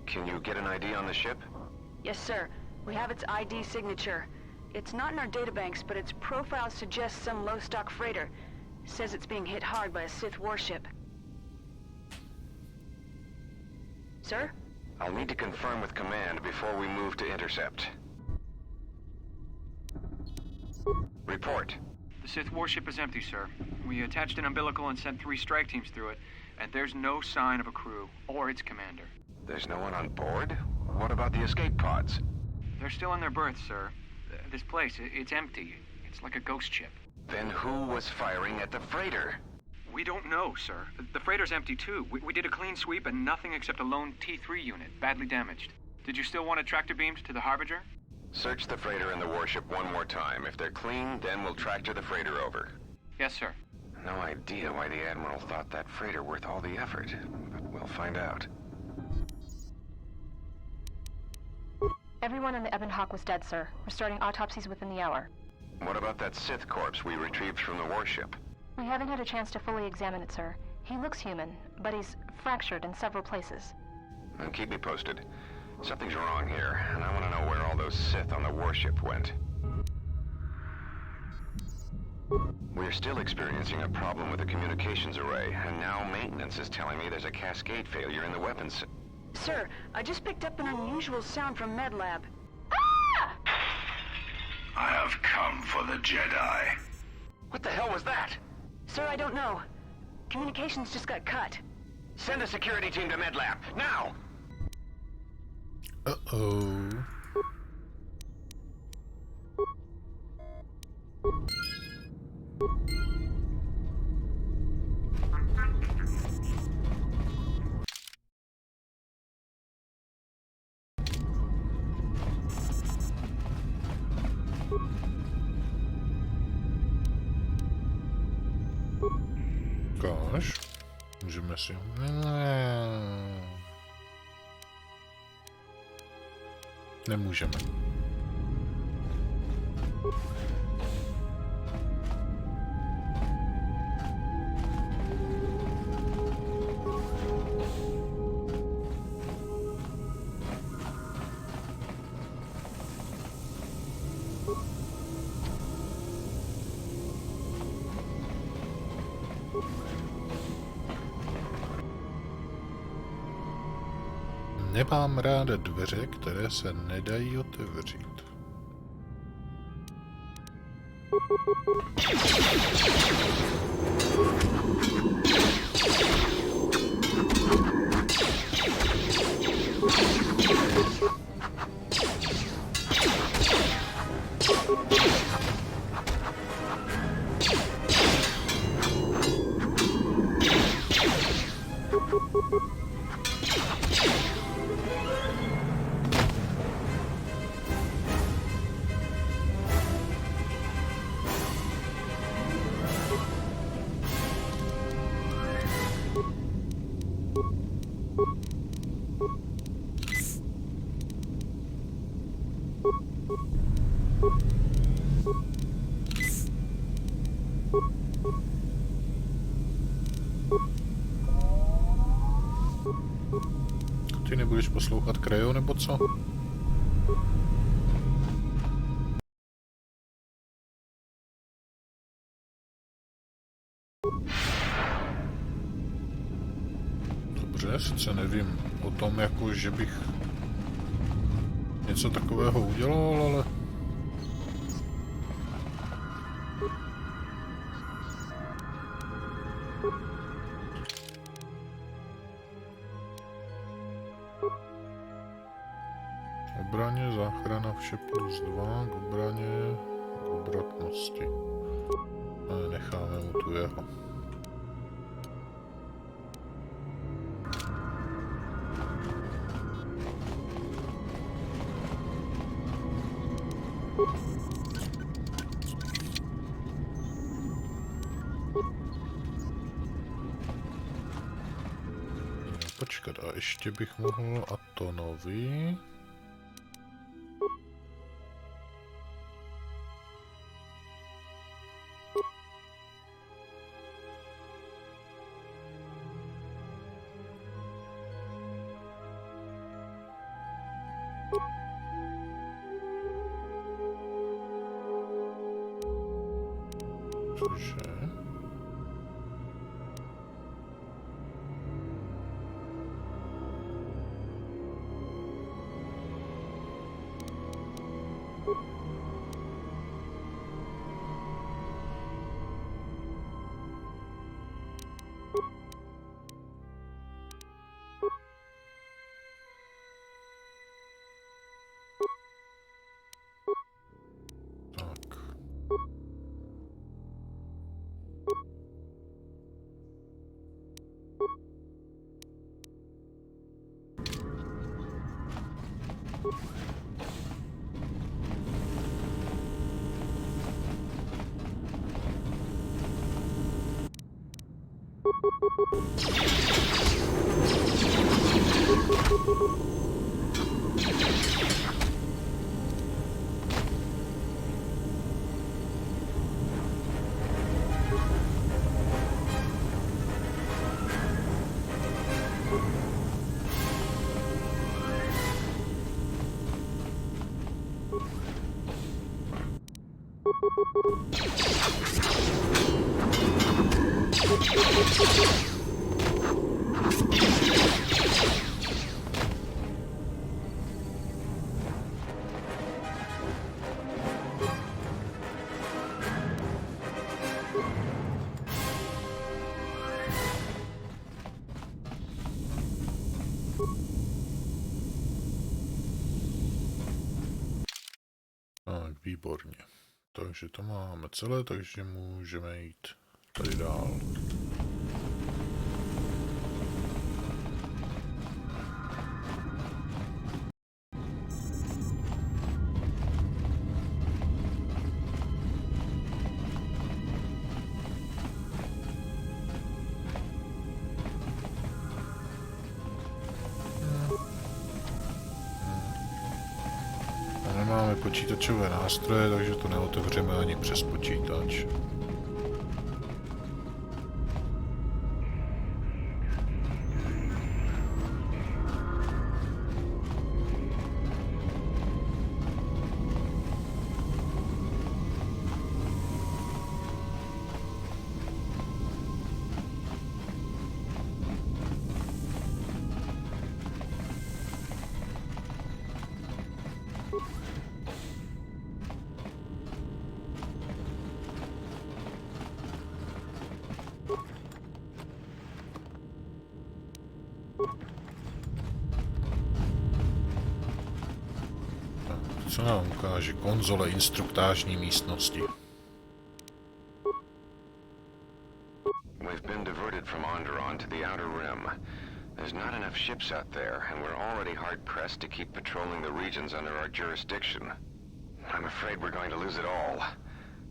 Can you get an ID on the ship? Yes, sir. We have its ID signature. It's not in our databanks, but its profile suggests some low-stock freighter. Says it's being hit hard by a Sith warship. Sir? I'll need to confirm with command before we move to intercept. Report. The Sith warship is empty, sir. We attached an umbilical and sent 3 strike teams through it, and there's no sign of a crew or its commander. There's no one on board? What about the escape pods? They're still in their berths, sir. This place, it's empty. It's like a ghost ship. Then who was firing at the freighter? We don't know, sir. The freighter's empty, too. We did a clean sweep and nothing except a lone T3 unit, badly damaged. Did you still want a tractor beamed to the Harbinger? Search the freighter and the warship one more time. If they're clean, then we'll tractor the freighter over. Yes, sir. No idea why the Admiral thought that freighter worth all the effort, but we'll find out. Everyone in the Ebon Hawk was dead, sir. We're starting autopsies within the hour. What about that Sith corpse we retrieved from the warship? We haven't had a chance to fully examine it, sir. He looks human, but he's fractured in several places. Then keep me posted. Something's wrong here, and I want to know where all those Sith on the warship went. We're still experiencing a problem with the communications array, and now maintenance is telling me there's a cascade failure in the weapons. Sir, I just picked up an unusual sound from MedLab. Ah! I have come for the Jedi. What the hell was that? Sir, I don't know. Communications just got cut. Send a security team to MedLab, now! Uh-oh. Gosh, můžeme si... Nemůžeme. Nemám ráda dveře, které se nedají otevřít. Ty nebudeš poslouchat Krejo, nebo co? Dobře, sice nevím o tom, jako že bych něco takového udělal, ale... Obraně, záchrana, vše +2, k obraně, k obratnosti. Ne, necháme mu tu jeho. Počkat, a ještě bych mohl Atonovi. Cože? Tak, výborně. Takže to máme celé, takže můžeme jít tady dál. Nemáme počítačové nástroje, takže to neotevřeme ani přes počítač. Co nám ukáže konzole instruktážní místnosti? We've been diverted from Onderon to the Outer Rim. There's not enough ships out there, and we're already hard-pressed to keep patrolling the regions under our jurisdiction. I'm afraid we're going to lose it all.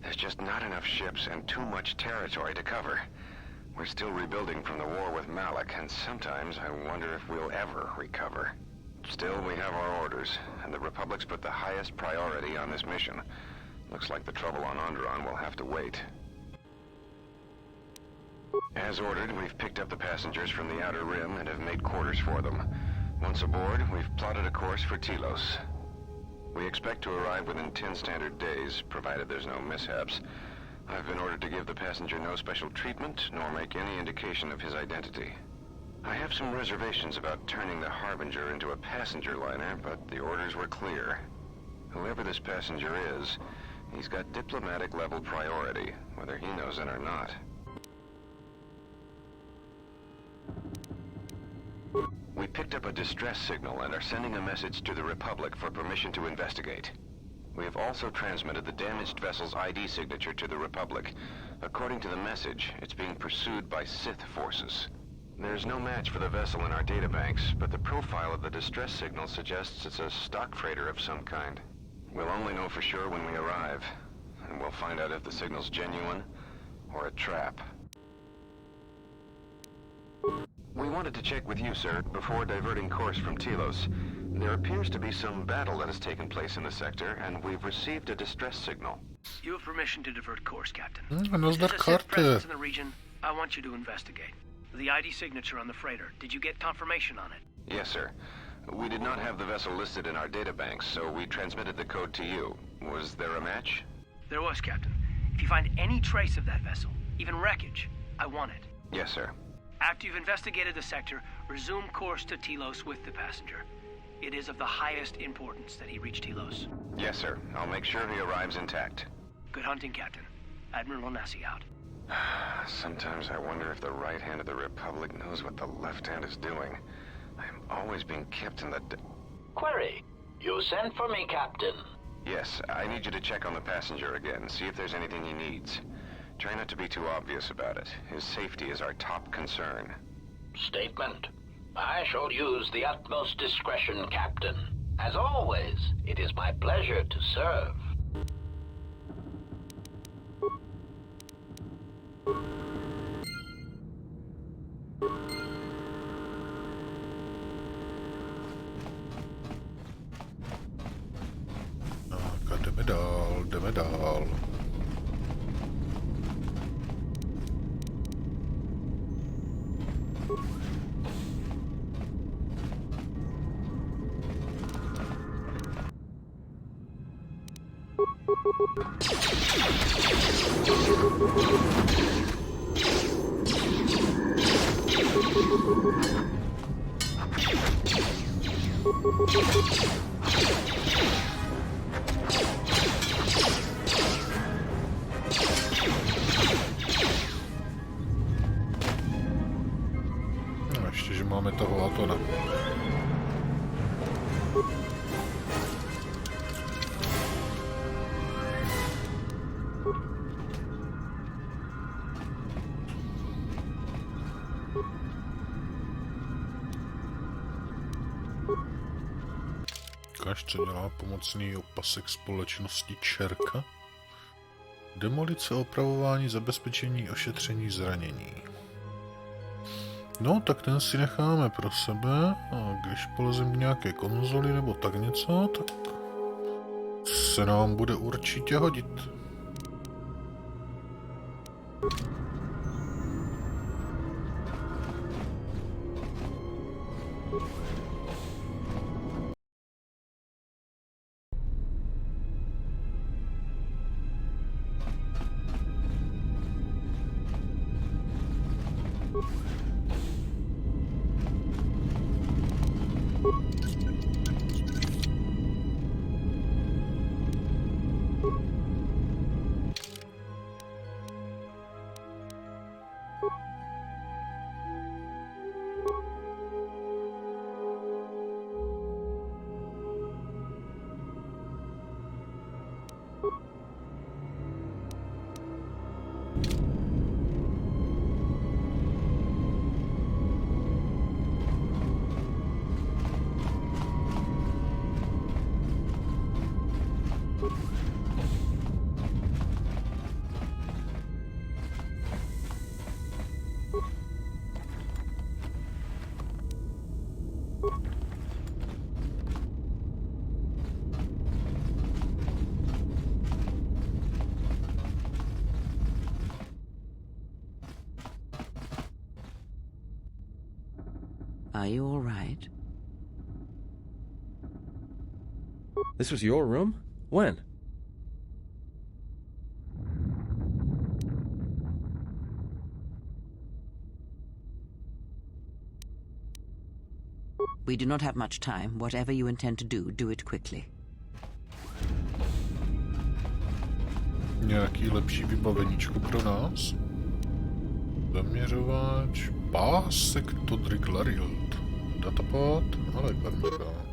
There's just not enough ships and too much territory to cover. We're still rebuilding from the war with Malik, and sometimes I wonder if we'll ever recover. Still, we have our orders, and the Republic's put the highest priority on this mission. Looks like the trouble on Onderon will have to wait. As ordered, we've picked up the passengers from the Outer Rim and have made quarters for them. Once aboard, we've plotted a course for Telos. We expect to arrive within 10 standard days, provided there's no mishaps. I've been ordered to give the passenger no special treatment, nor make any indication of his identity. I have some reservations about turning the Harbinger into a passenger liner, but the orders were clear. Whoever this passenger is, he's got diplomatic level priority, whether he knows it or not. We picked up a distress signal and are sending a message to the Republic for permission to investigate. We have also transmitted the damaged vessel's ID signature to the Republic. According to the message, it's being pursued by Sith forces. There's no match for the vessel in our databanks, but the profile of the distress signal suggests it's a stock freighter of some kind. We'll only know for sure when we arrive, and we'll find out if the signal's genuine or a trap. We wanted to check with you, sir, before diverting course from Telos. There appears to be some battle that has taken place in the sector, and we've received a distress signal. You have permission to divert course, Captain. There's If there's a Sith presence in the region, I want you to investigate. The ID signature on the freighter, did you get confirmation on it? Yes, sir. We did not have the vessel listed in our databanks, so we transmitted the code to you. Was there a match? There was, Captain. If you find any trace of that vessel, even wreckage, I want it. Yes, sir. After you've investigated the sector, resume course to Telos with the passenger. It is of the highest importance that he reach Telos. Yes, sir. I'll make sure he arrives intact. Good hunting, Captain. Admiral Onasi out. Sometimes I wonder if the right hand of the Republic knows what the left hand is doing. I'm always being kept in the... Query. You sent for me, Captain. Yes, I need you to check on the passenger again, see if there's anything he needs. Try not to be too obvious about it. His safety is our top concern. Statement. I shall use the utmost discretion, Captain. As always, it is my pleasure to serve. Jdeme dál. No, ještě, že máme toho Atona. Ukáž, co dělá pomocný opasek společnosti Čerka. Demolice, opravování, zabezpečení, ošetření, zranění. No, tak ten si necháme pro sebe a když polezem k nějaké konzoli nebo tak něco, tak se nám bude určitě hodit. Are you all right? This was your room? When? We do not have much time. Whatever you intend to do it quickly. Nějaký lepší vybaveníčko pro nás? Zaměřovač, pásek Todriglarild, datapad a lékárníka.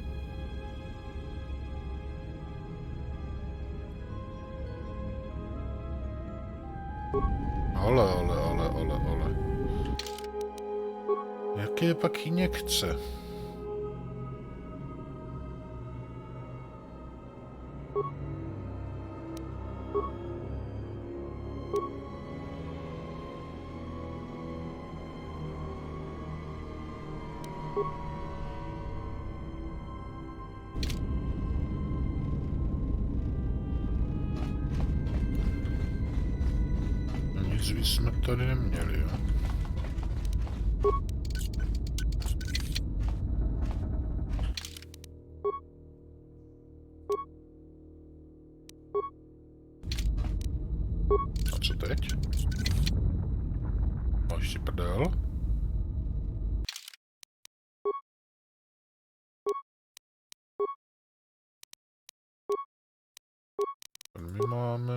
Ale. Jaké je pak injekce? Nic víc jsme tady neměli, jo? A co teď? Máš si prdel? My máme...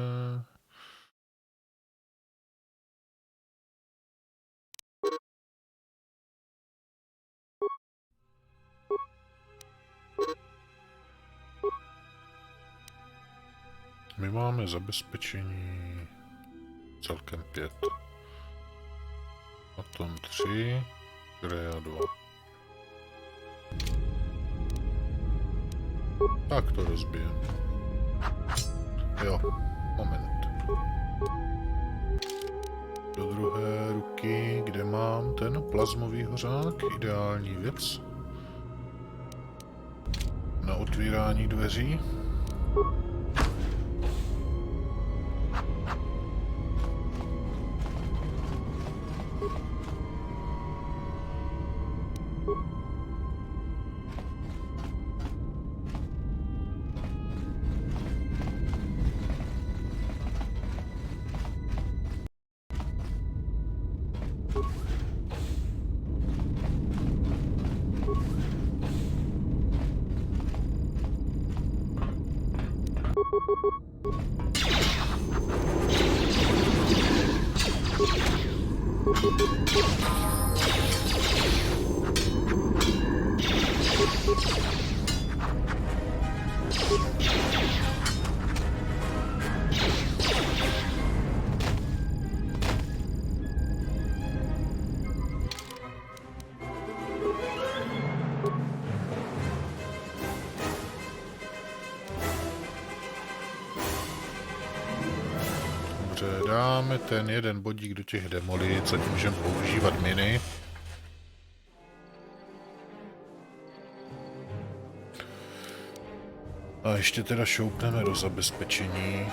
My máme zabezpečení celkem 5. Atom 3, Grea 2. Tak to rozbijem. Jo, moment. Do druhé ruky, kde mám ten plazmový hořák, ideální věc. Na otvírání dveří. Dáme ten jeden bodík do těch demolic, ať můžeme používat miny. A ještě teda šoupneme do zabezpečení.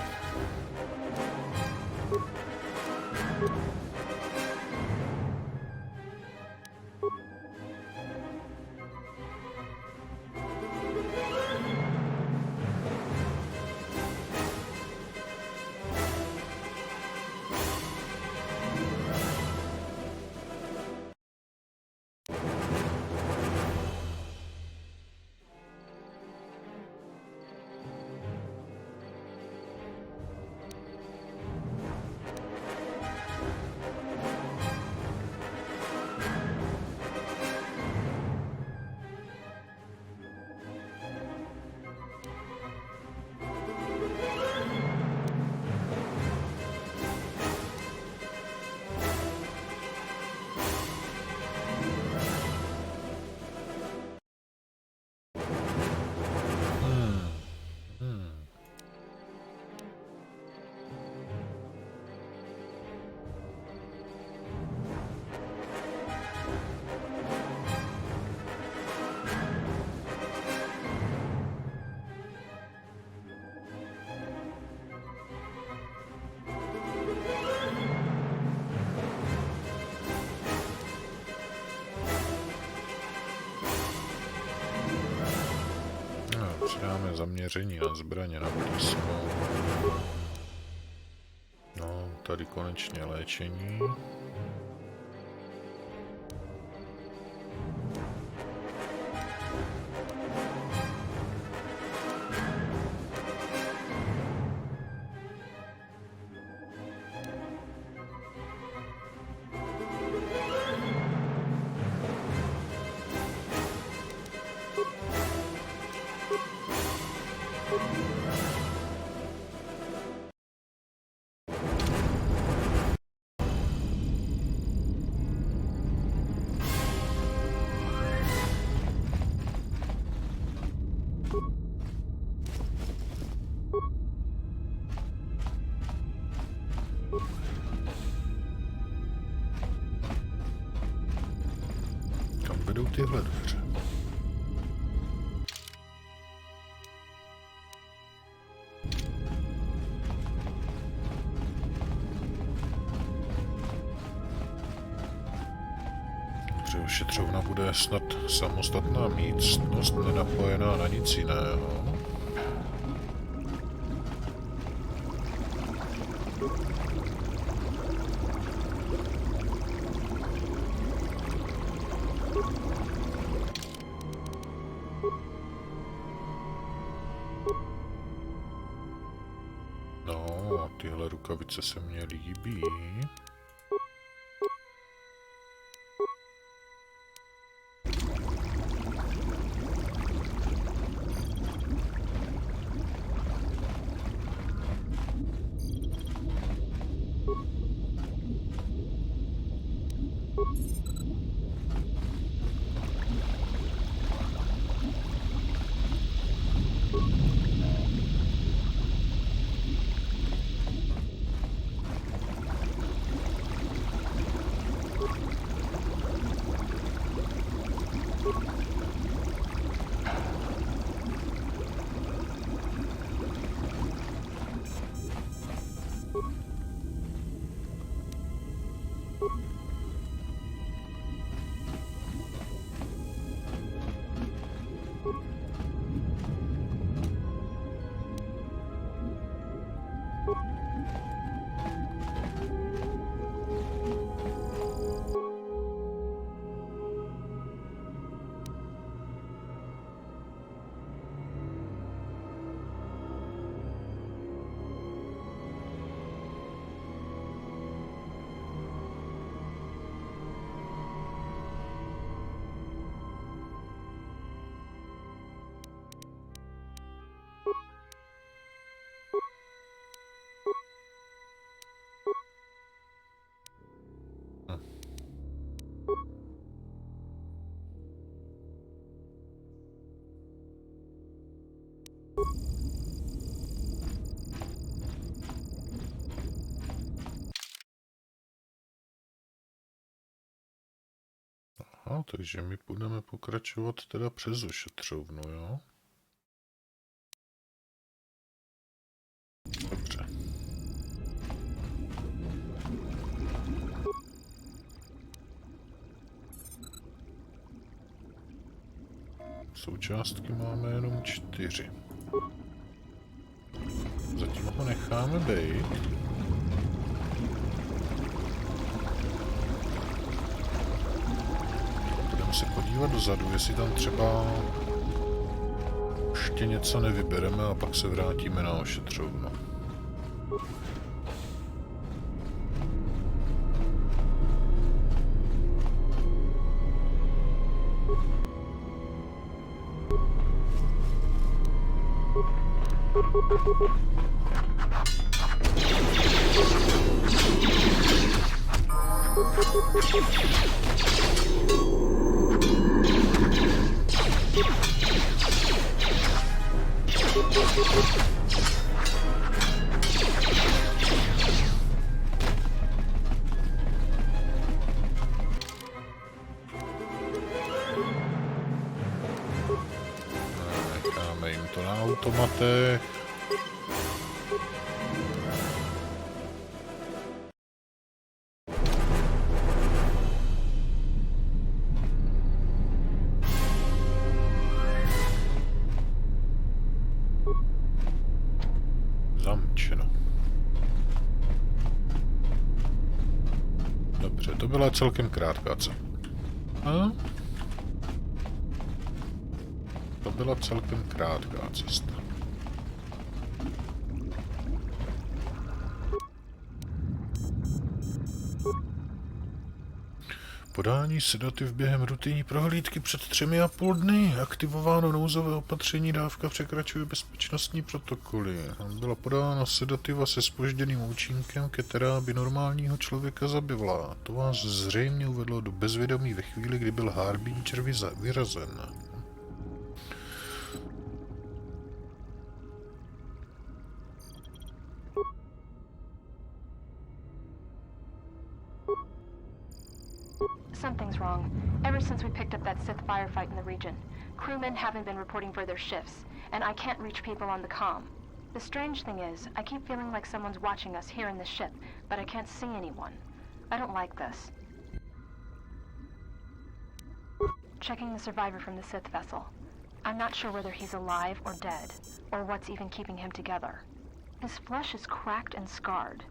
si dáme zaměření na zbraně, na písmo. No, tady konečně léčení. Kam vedou tyhle dveře? Dobře, ošetřovna bude snad samostatná místnost, nenapojená na nic jiného. No, tyhle rukavice se mně líbí. Aha, takže my budeme pokračovat teda přes ošetřovnu, jo? Dobře. Součástky máme jenom 4. Zatím ho necháme bejt. Budeme se podívat dozadu, jestli tam třeba ještě něco nevybereme a pak se vrátíme na ošetřovnu. Necháme jim to na automatech. byla celkem krátká cesta. To byla celkem krátká cesta. Podání sedativ během rutinní prohlídky před 3,5 dny. Aktivováno nouzové opatření, dávka překračuje bezpečnostní protokoly. Byla podána sedativa se zpožděným účinkem, která by normálního člověka zabila. To vás zřejmě uvedlo do bezvědomí ve chvíli, kdy byl Harbinger vyrazen. Something's wrong. Ever since we picked up that Sith firefight in the region, crewmen haven't been reporting for their shifts, and I can't reach people on the comm. The strange thing is, I keep feeling like someone's watching us here in the ship, but I can't see anyone. I don't like this. Checking the survivor from the Sith vessel. I'm not sure whether he's alive or dead, or what's even keeping him together. His flesh is cracked and scarred,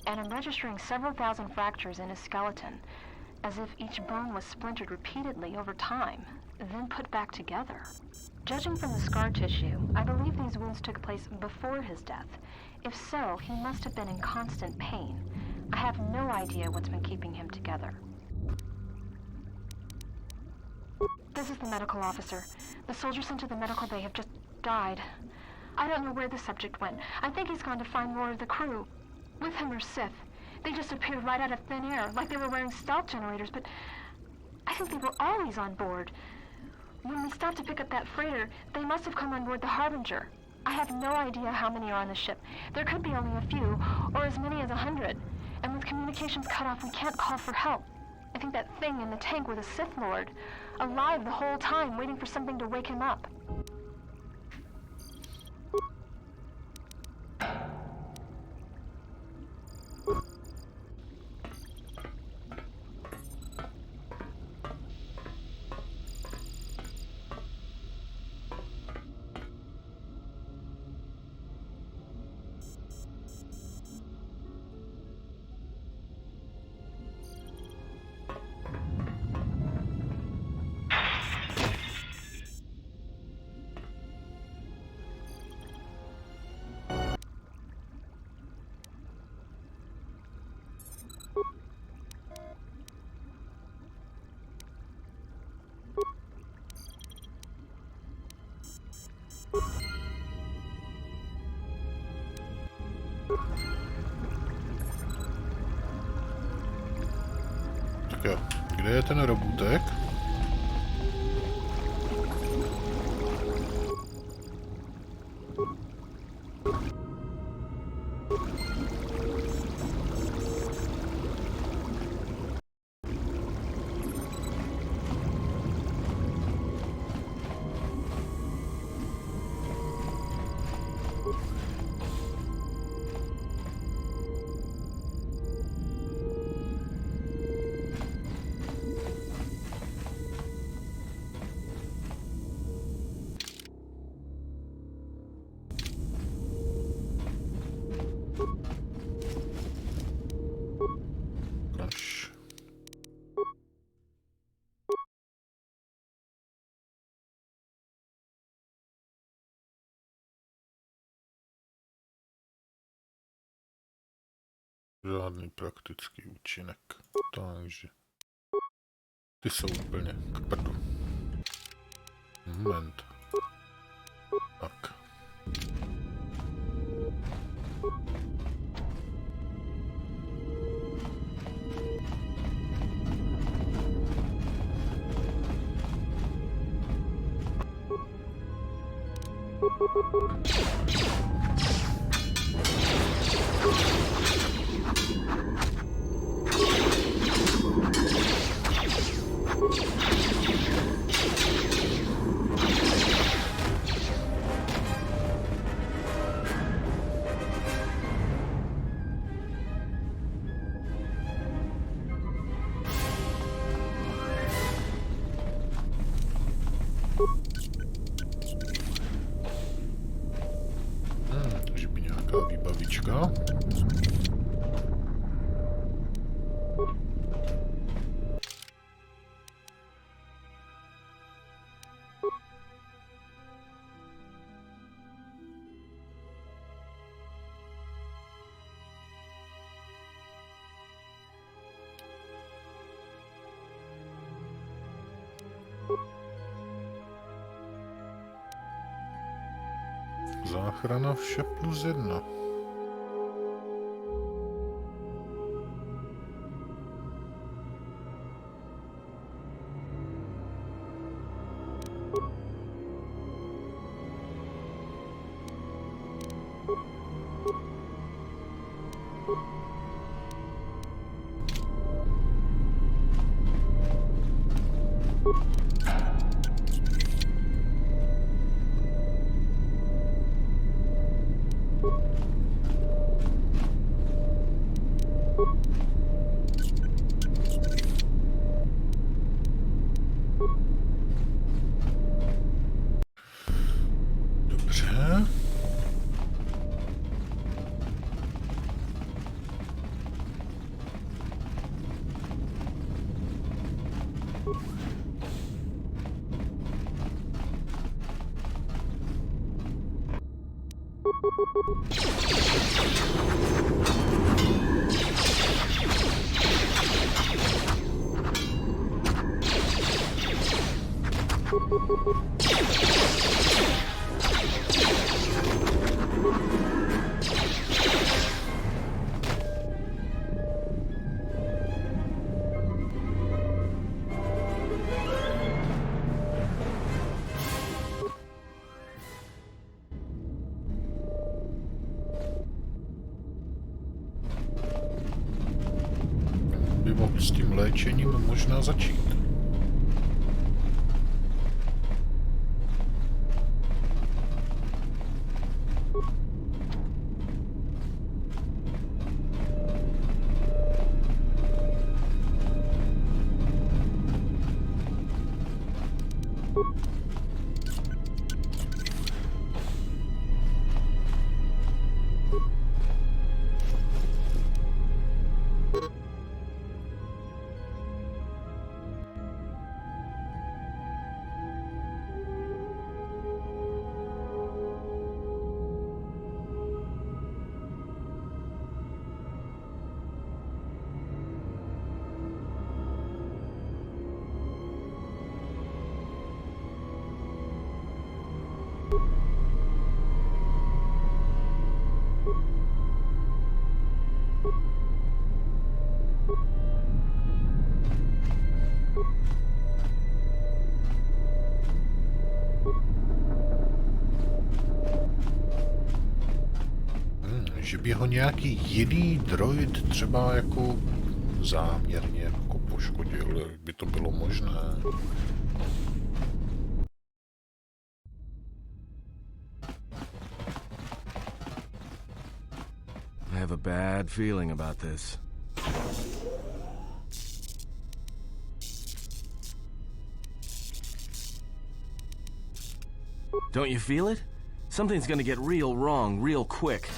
and I'm registering several thousand fractures in his skeleton, as if each bone was splintered repeatedly over time, then put back together. Judging from the scar tissue, I believe these wounds took place before his death. If so, he must have been in constant pain. I have no idea what's been keeping him together. This is the medical officer. The soldiers sent to the medical bay have just died. I don't know where the subject went. I think he's gone to find more of the crew. With him or Sith. They just appeared right out of thin air, like they were wearing stealth generators, but I think they were always on board. When we stopped to pick up that freighter, they must have come on board the Harbinger. I have no idea how many are on the ship. There could be only a few, or as many as 100. And with communications cut off, we can't call for help. I think that thing in the tank was a Sith Lord, alive the whole time, waiting for something to wake him up. Tak jo, kde je ten robůtek? Žádný praktický účinek, takže ty jsou úplně k prdu. Moment. Tak. Takže by nějaká výbavička. Záchrana vše +1. By mohl s tím léčením možná začít. Že by ho nějaký jiný droid třeba jako záměrně jako poškodil, jak by to bylo možné. I have a bad feeling about this. Don't you feel it? Something's gonna get real wrong real quick.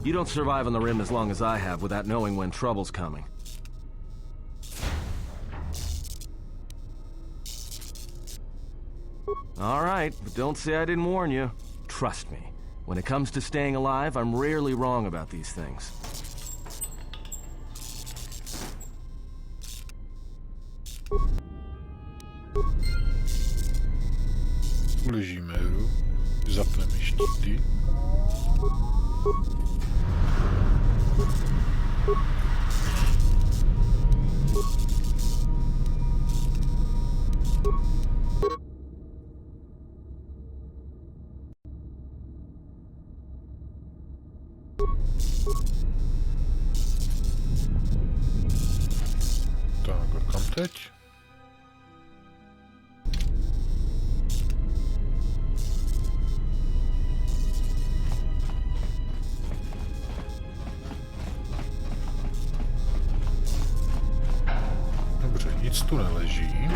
You don't survive on the rim as long as I have without knowing when trouble's coming. All right, but don't say I didn't warn you. Trust me, when it comes to staying alive, I'm rarely wrong about these things. Uležíme hru, zapneme štíty. Tak a kam teď? Dobře, nic tu neleží.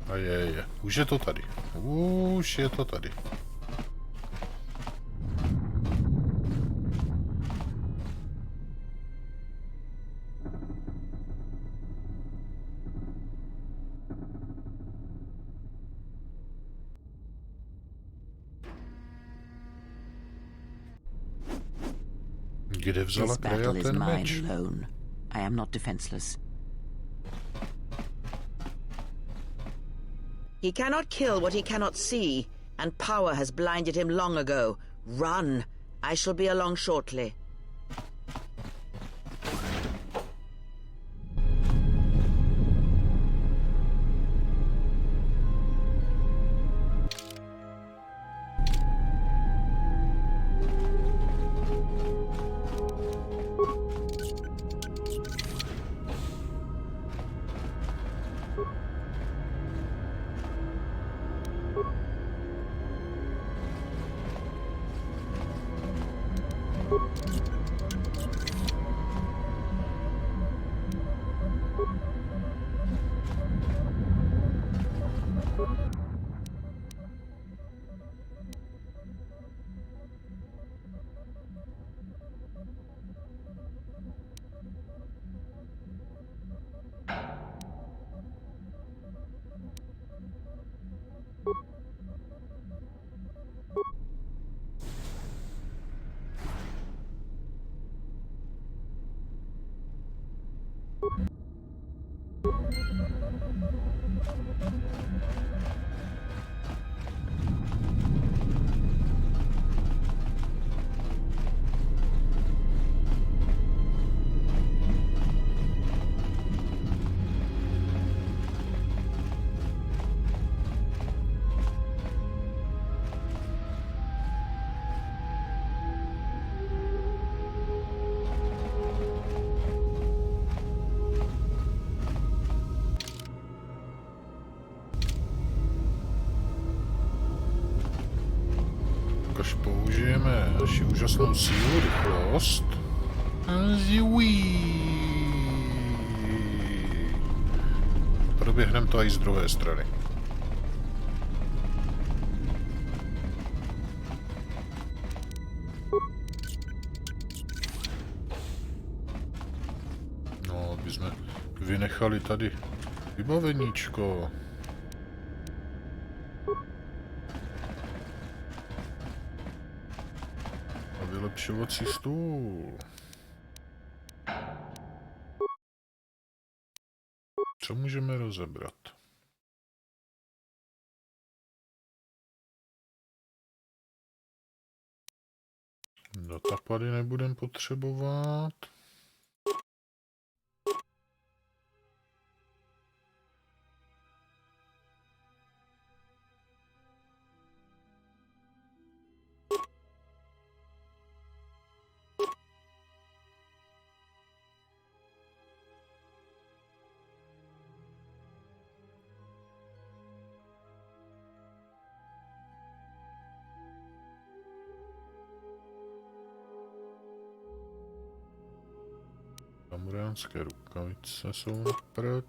A už je to tady. Už je to tady. Kde vzala This battle Kreia is ten mine meč? alone. I am not defenseless. He cannot kill what he cannot see, and power has blinded him long ago. Run! I shall be along shortly. Až použijeme naši úžasnou sílu, rychlost. Proběhneme to i z druhé strany. No, aby jsme vynechali tady vybaveníčko. A vylepšovací stůl. Co můžeme rozebrat? Datapady nebudeme potřebovat. Samuránské rukavice jsou na prd.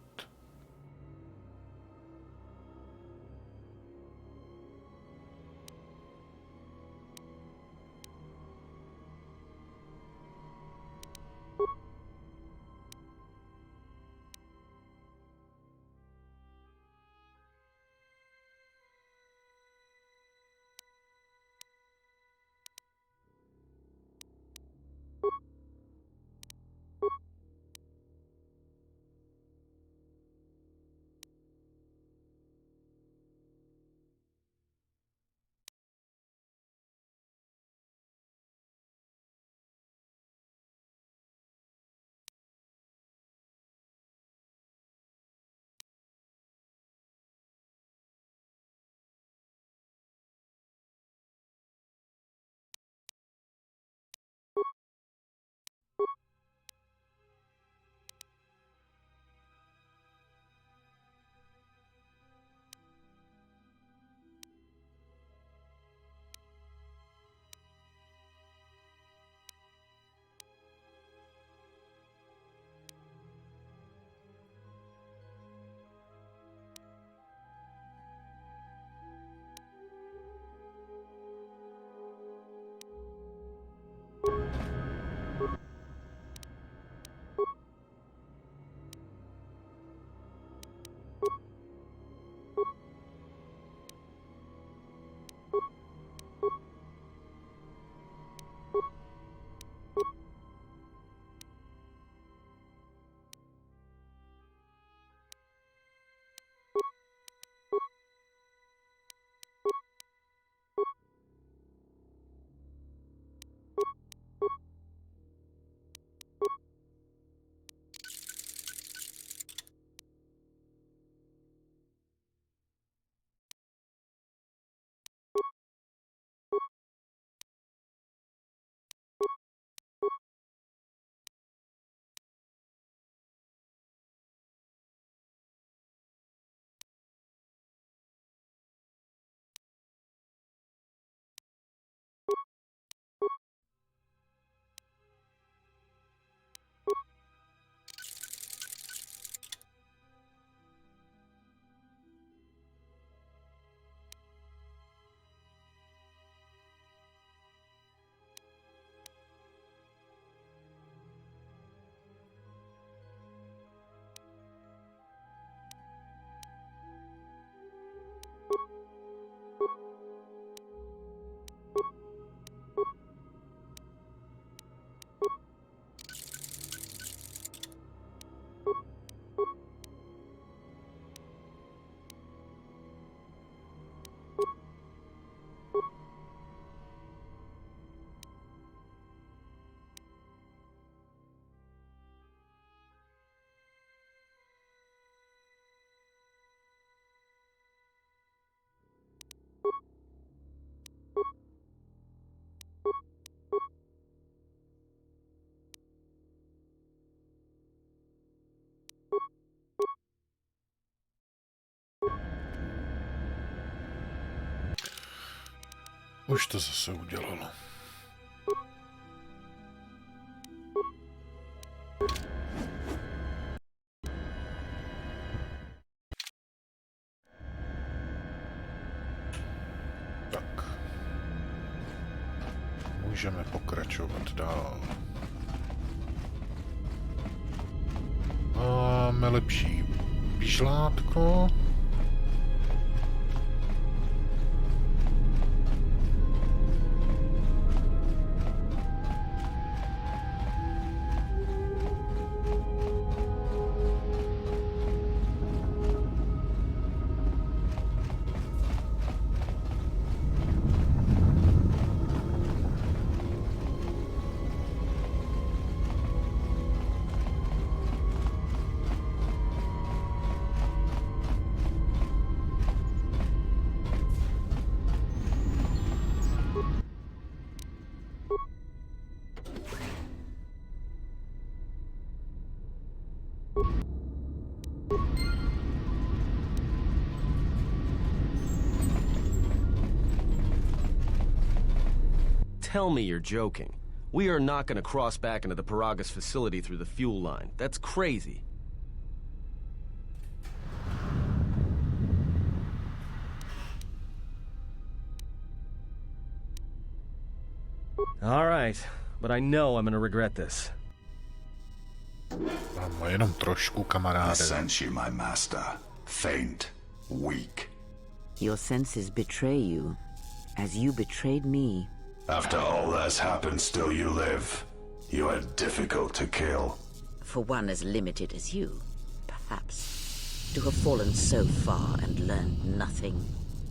Už to zase udělalo. Tak. Můžeme pokračovat dál. Máme lepší vyžlátko. Tell me you're joking. We are not going to cross back into the Paragas facility through the fuel line. That's crazy. All right, but I know I'm going to regret this. Jenom trošku, kamaráde. I sense you, my master. Faint, weak. Your senses betray you, as you betrayed me. After all that's happened, still you live. You are difficult to kill. For one as limited as you, perhaps. To have fallen so far and learned nothing,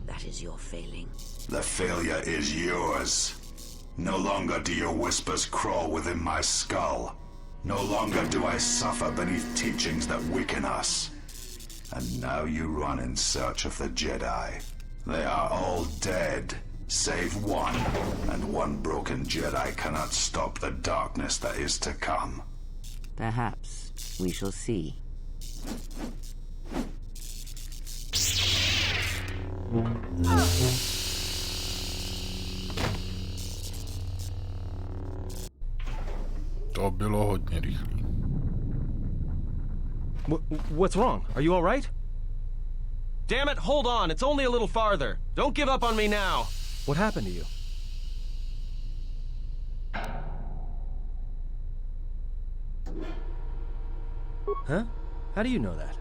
that is your failing. The failure is yours. No longer do your whispers crawl within my skull. No longer do I suffer beneath teachings that weaken us. And now you run in search of the Jedi. They are all dead, save one. And one broken Jedi cannot stop the darkness that is to come. Perhaps we shall see. To bylo hodně rychlý. What's wrong? Are you all right? Damn it, hold on. It's only a little farther. Don't give up on me now. What happened to you? Huh? How do you know that?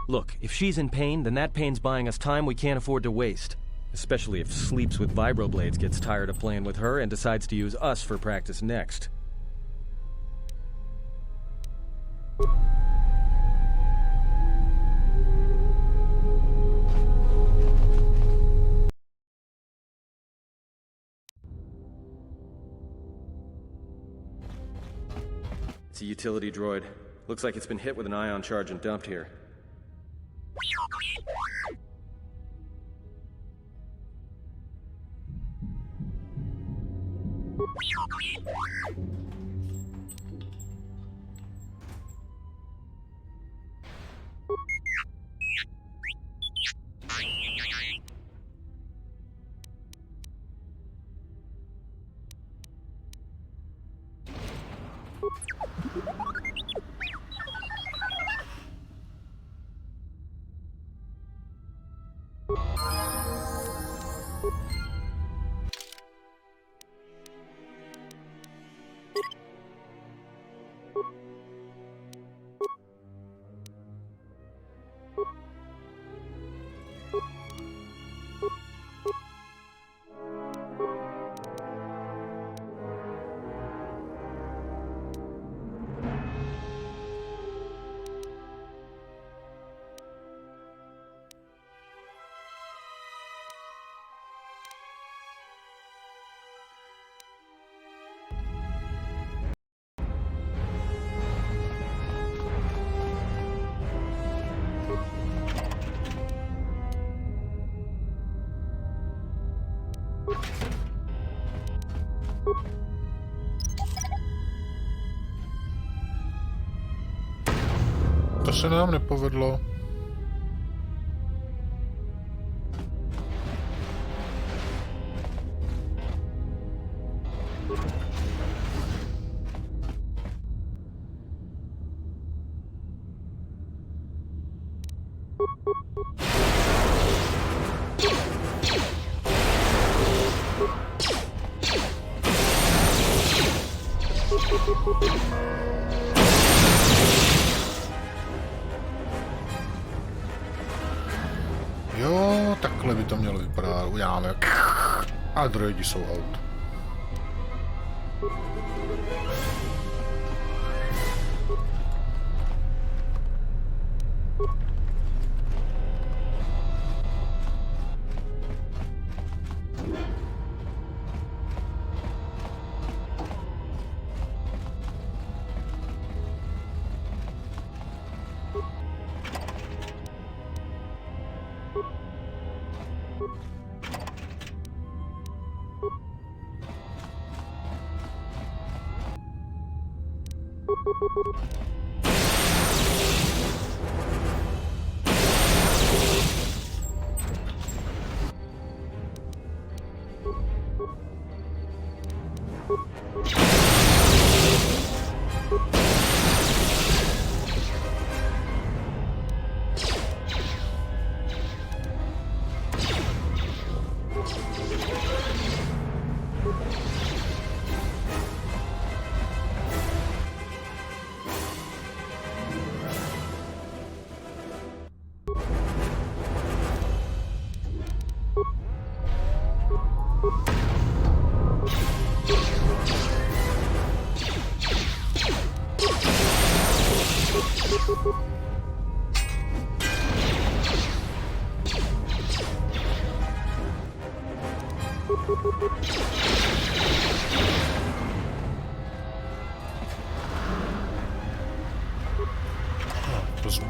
Look, if she's in pain, then that pain's buying us time we can't afford to waste. Especially if Sleeps with Vibroblades gets tired of playing with her and decides to use us for practice next. It's a utility droid. Looks like it's been hit with an ion charge and dumped here. To se nám nepovedlo. Jo, takhle by to mělo vypadat. Uděláme. A droidi jsou out.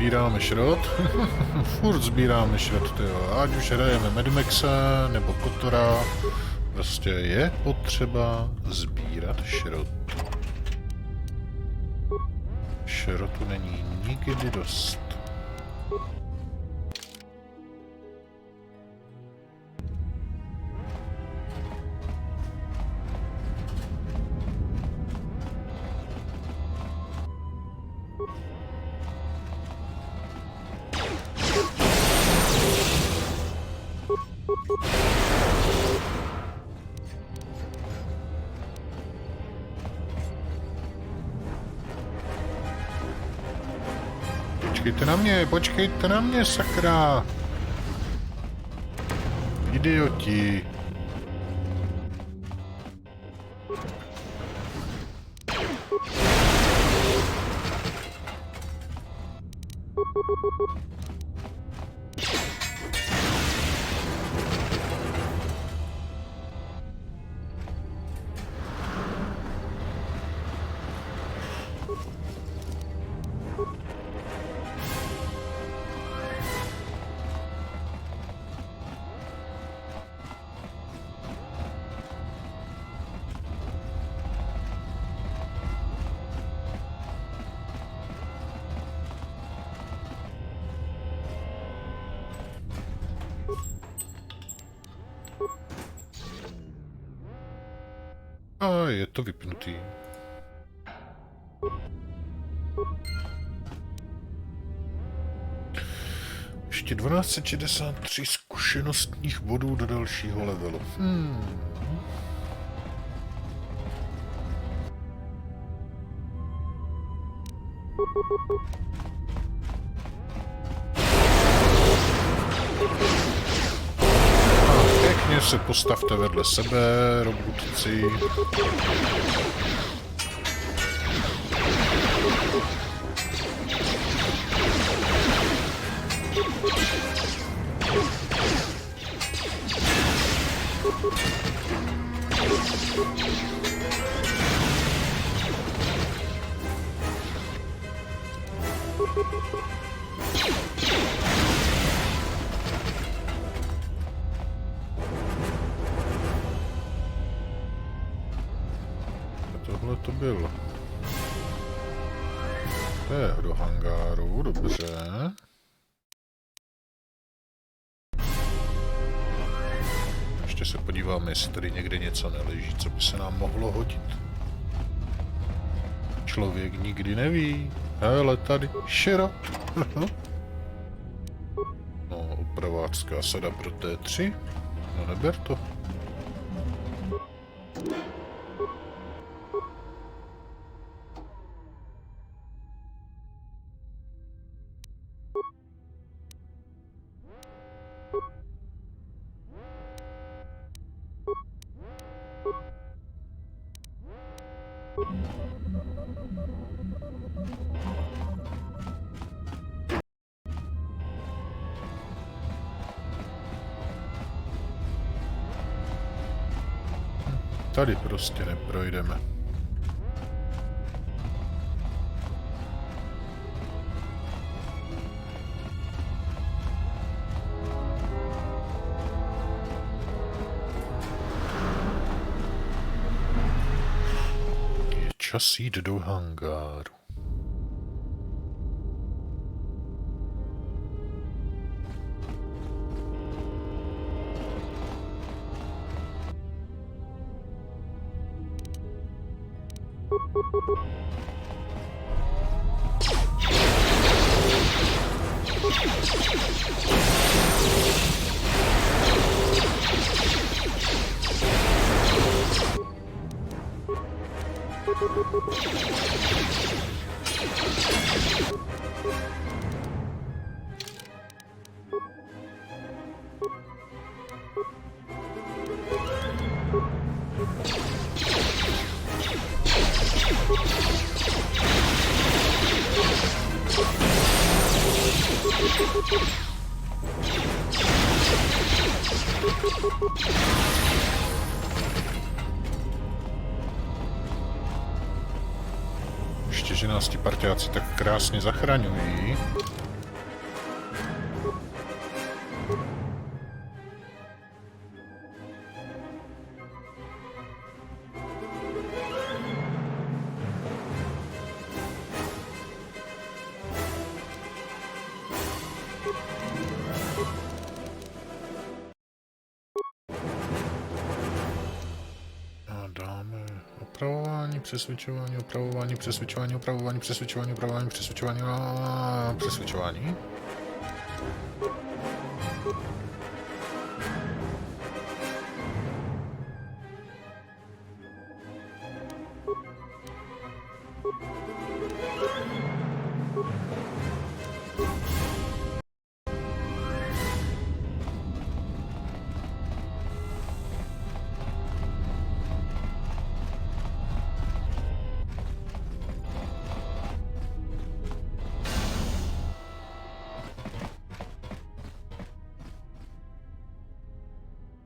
Sbíráme šrot. Furt sbíráme šrot, tyjo. Ať už hrajeme Mad Maxa nebo Kotora, prostě je potřeba sbírat šrot. Šrotu není nikdy dost. Počkejte na mě, sakra! Idioti! A je to vypnutý. Ještě 1263 zkušenostních bodů do dalšího levelu. Pěkně se postavte vedle sebe, robotci. Tohle to bylo. To je do hangáru, dobře. Ještě se podíváme, jestli tady někde něco neleží, co by se nám mohlo hodit. Člověk nikdy neví. Hele, tady širok. No, Prvácká sada pro T3. No neber to. Tady prostě neprojdeme. Je čas jít do hangáru. Ještě, že nás ti parťáci tak krásně zachraňují. Přesvědčování, opravování, přesvědčování, opravování, přesvědčování, opravování, přesvědčování a přesvědčování.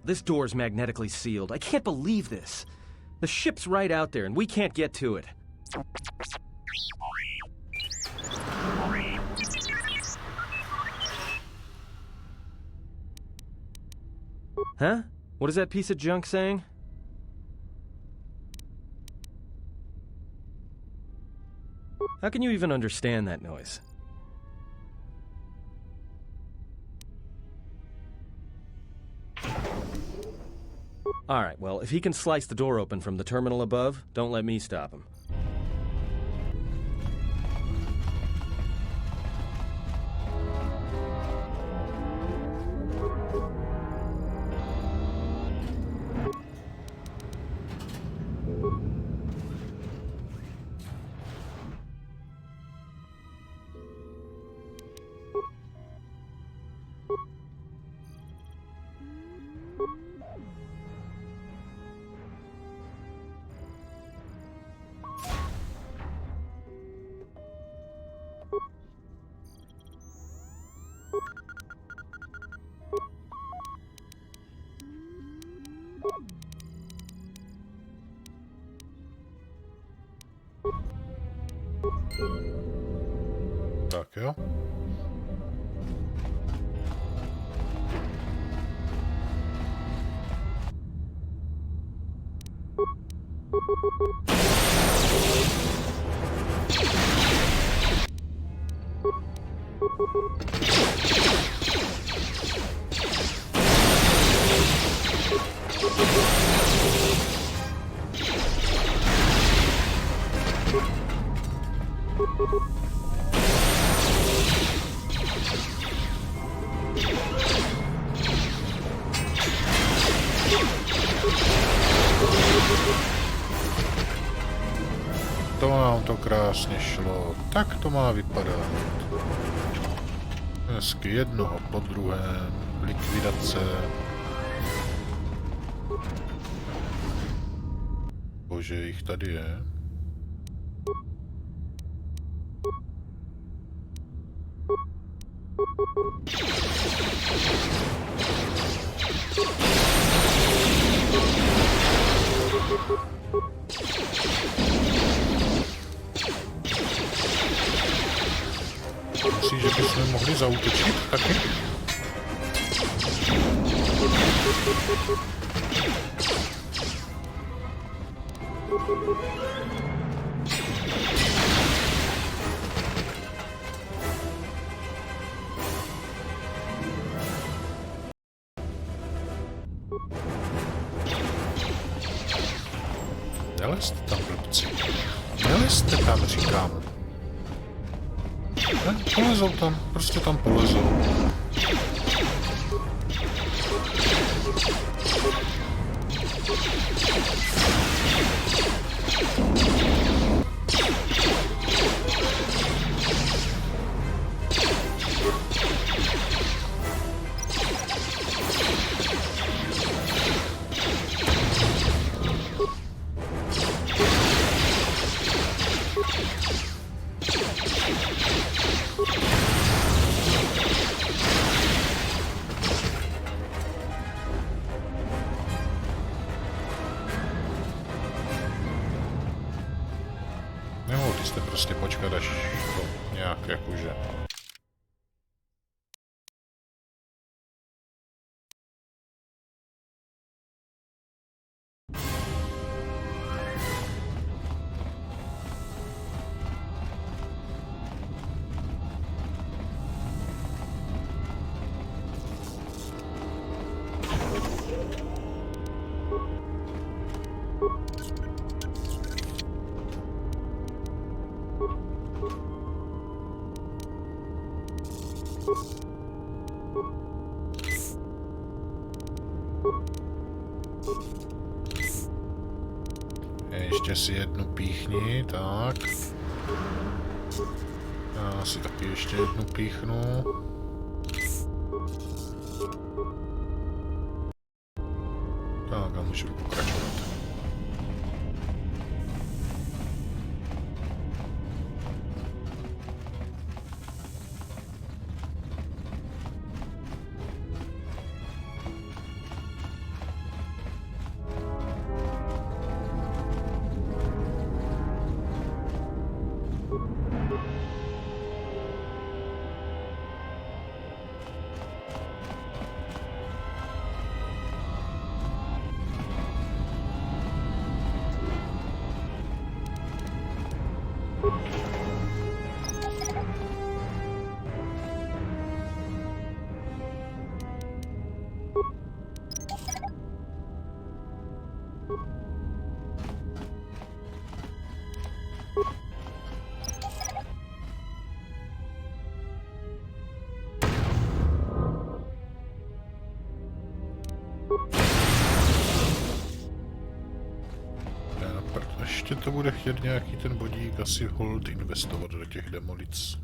This door's magnetically sealed. I can't believe this. The ship's right out there, and we can't get to it. Huh? What is that piece of junk saying? How can you even understand that noise? Alright, well, if he can slice the door open from the terminal above, don't let me stop him. Tak jo. To nám to krásně šlo. Tak to má vypadat. Hezky jednoho po druhém. Likvidace. Bože, jich tady je. Myslíš, že bychom mohli zaútočit taky? Nelezte tam, blbci. Nelezte tam, říkám. Ne, polezou tam, prostě tam polezou. Nemohli jste prostě počkat, až to nějak jakože... Ještě si jednu píchni, tak. Já si taky ještě jednu píchnu. Tak a můžu pokračovat. Ještě to bude chtět nějaký ten bodík asi hold investovat do těch demolic.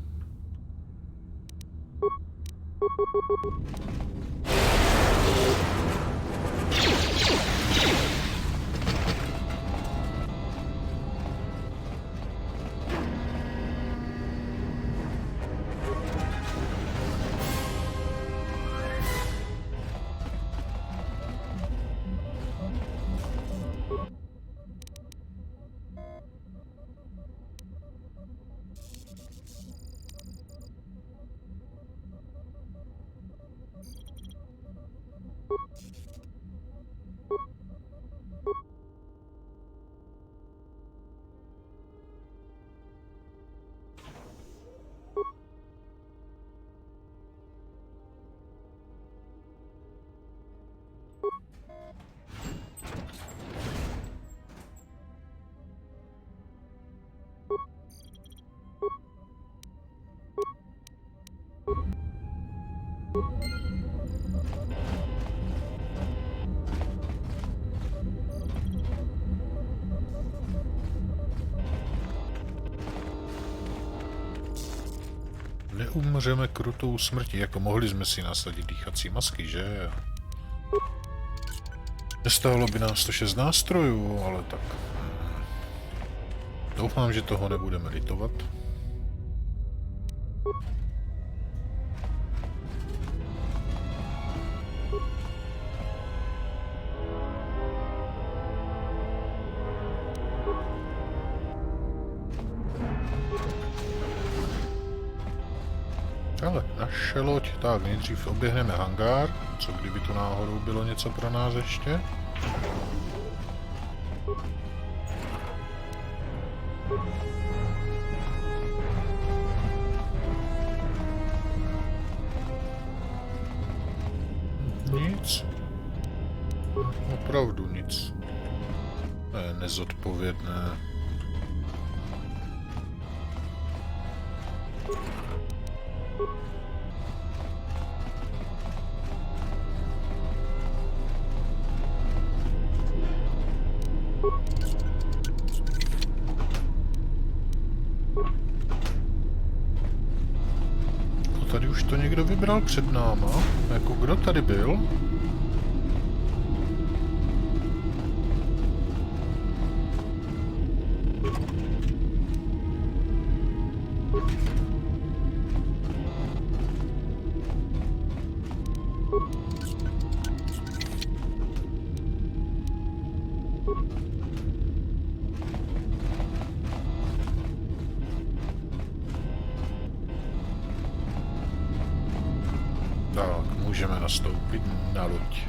neumřeme krutou smrtí, jako mohli jsme si nasadit dýchací masky, že? Nestálo by nás 106 nástrojů, ale tak... Doufám, že toho nebudeme litovat. Ale naše loď, tak nejdřív oběhneme hangár, co kdyby tu náhodou bylo něco pro nás ještě. Nic. Opravdu nic. To je nezodpovědné. Tady už to někdo vybral před náma. Jako kdo tady byl? Tak, můžeme nastoupit na loď.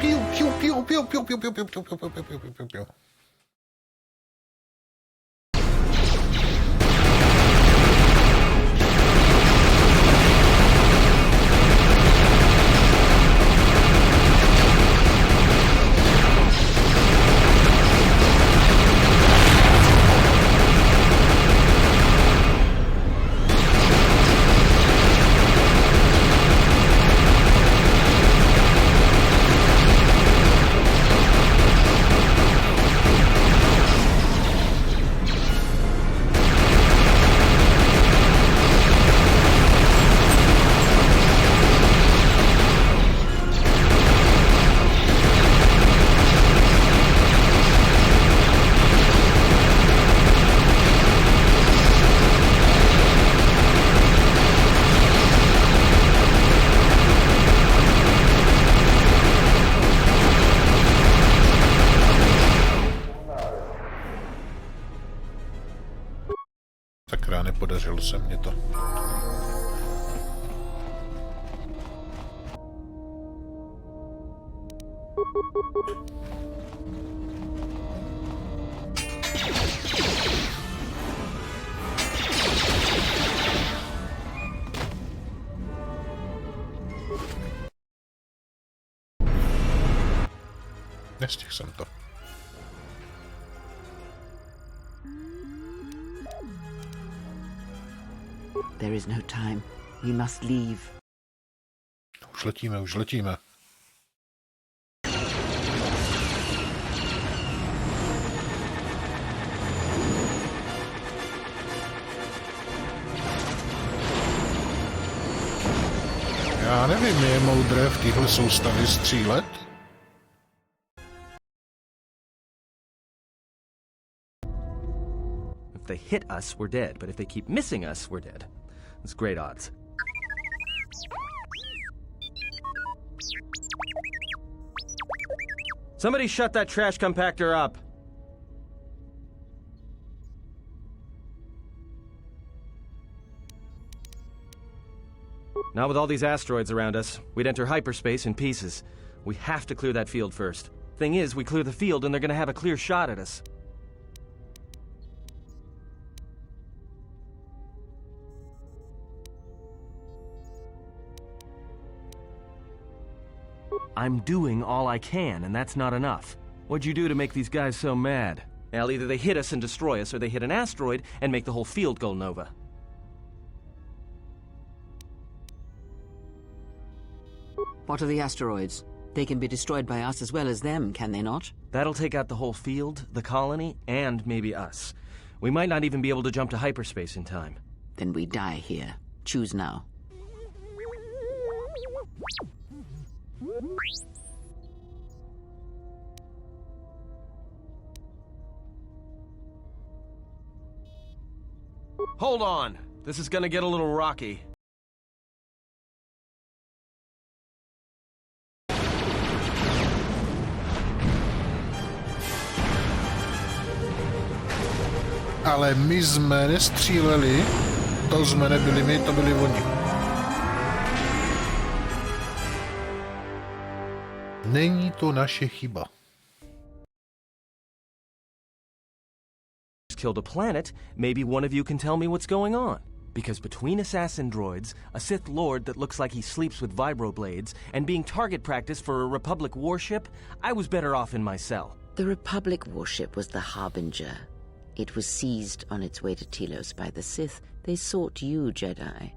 Piu, piu, piu, piu, piu, piu, piu, piu, piu, piu, piu, piu, piu, piu, piu. Sakra, nepodařilo se mně to. Nestihl jsem to. There is no time. We must leave. Už letíme, už letíme. Já nevím, je moudré v téhle soustavě střílet? If they hit us, we're dead, but if they keep missing us, we're dead. That's great odds. Somebody shut that trash compactor up! Not with all these asteroids around us. We'd enter hyperspace in pieces. We have to clear that field first. Thing is, we clear the field and they're gonna have a clear shot at us. I'm doing all I can, and that's not enough. What'd you do to make these guys so mad? Well, either they hit us and destroy us, or they hit an asteroid and make the whole field go nova. What are the asteroids? They can be destroyed by us as well as them, can they not? That'll take out the whole field, the colony, and maybe us. We might not even be able to jump to hyperspace in time. Then we die here. Choose now. Hold on. This is gonna get a little rocky. Ale my jsme nestříleli, to jsme nebyli my, to byli oni. Není to naše chyba. Killed a planet, maybe one of you can tell me what's going on. Because between assassin droids, a Sith Lord that looks like he sleeps with vibroblades, and being target practice for a Republic warship, I was better off in my cell. The Republic warship was the Harbinger. It was seized on its way to Telos by the Sith. They sought you, Jedi.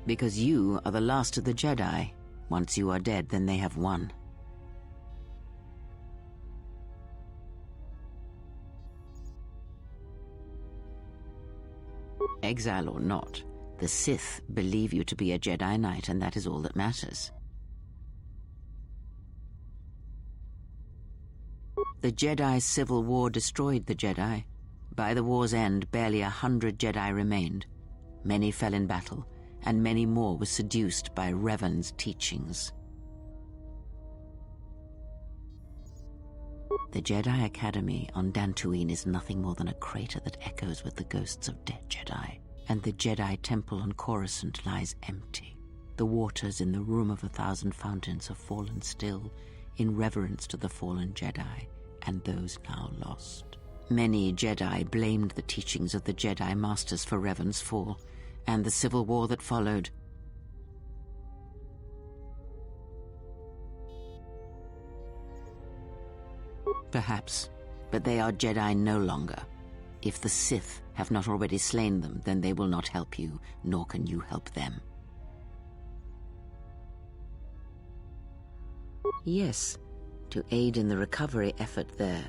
Because you are the last of the Jedi. Once you are dead, then they have won. Exile or not, the Sith believe you to be a Jedi Knight, and that is all that matters. The Jedi Civil War destroyed the Jedi. By the war's end, barely 100 Jedi remained. Many fell in battle, and many more were seduced by Revan's teachings. The Jedi Academy on Dantooine is nothing more than a crater that echoes with the ghosts of dead Jedi, and the Jedi Temple on Coruscant lies empty. The waters in the Room of 1,000 Fountains have fallen still in reverence to the fallen Jedi and those now lost. Many Jedi blamed the teachings of the Jedi Masters for Revan's fall, and the civil war that followed. Perhaps, but they are Jedi no longer. If the Sith have not already slain them, then they will not help you, nor can you help them. Yes, to aid in the recovery effort there.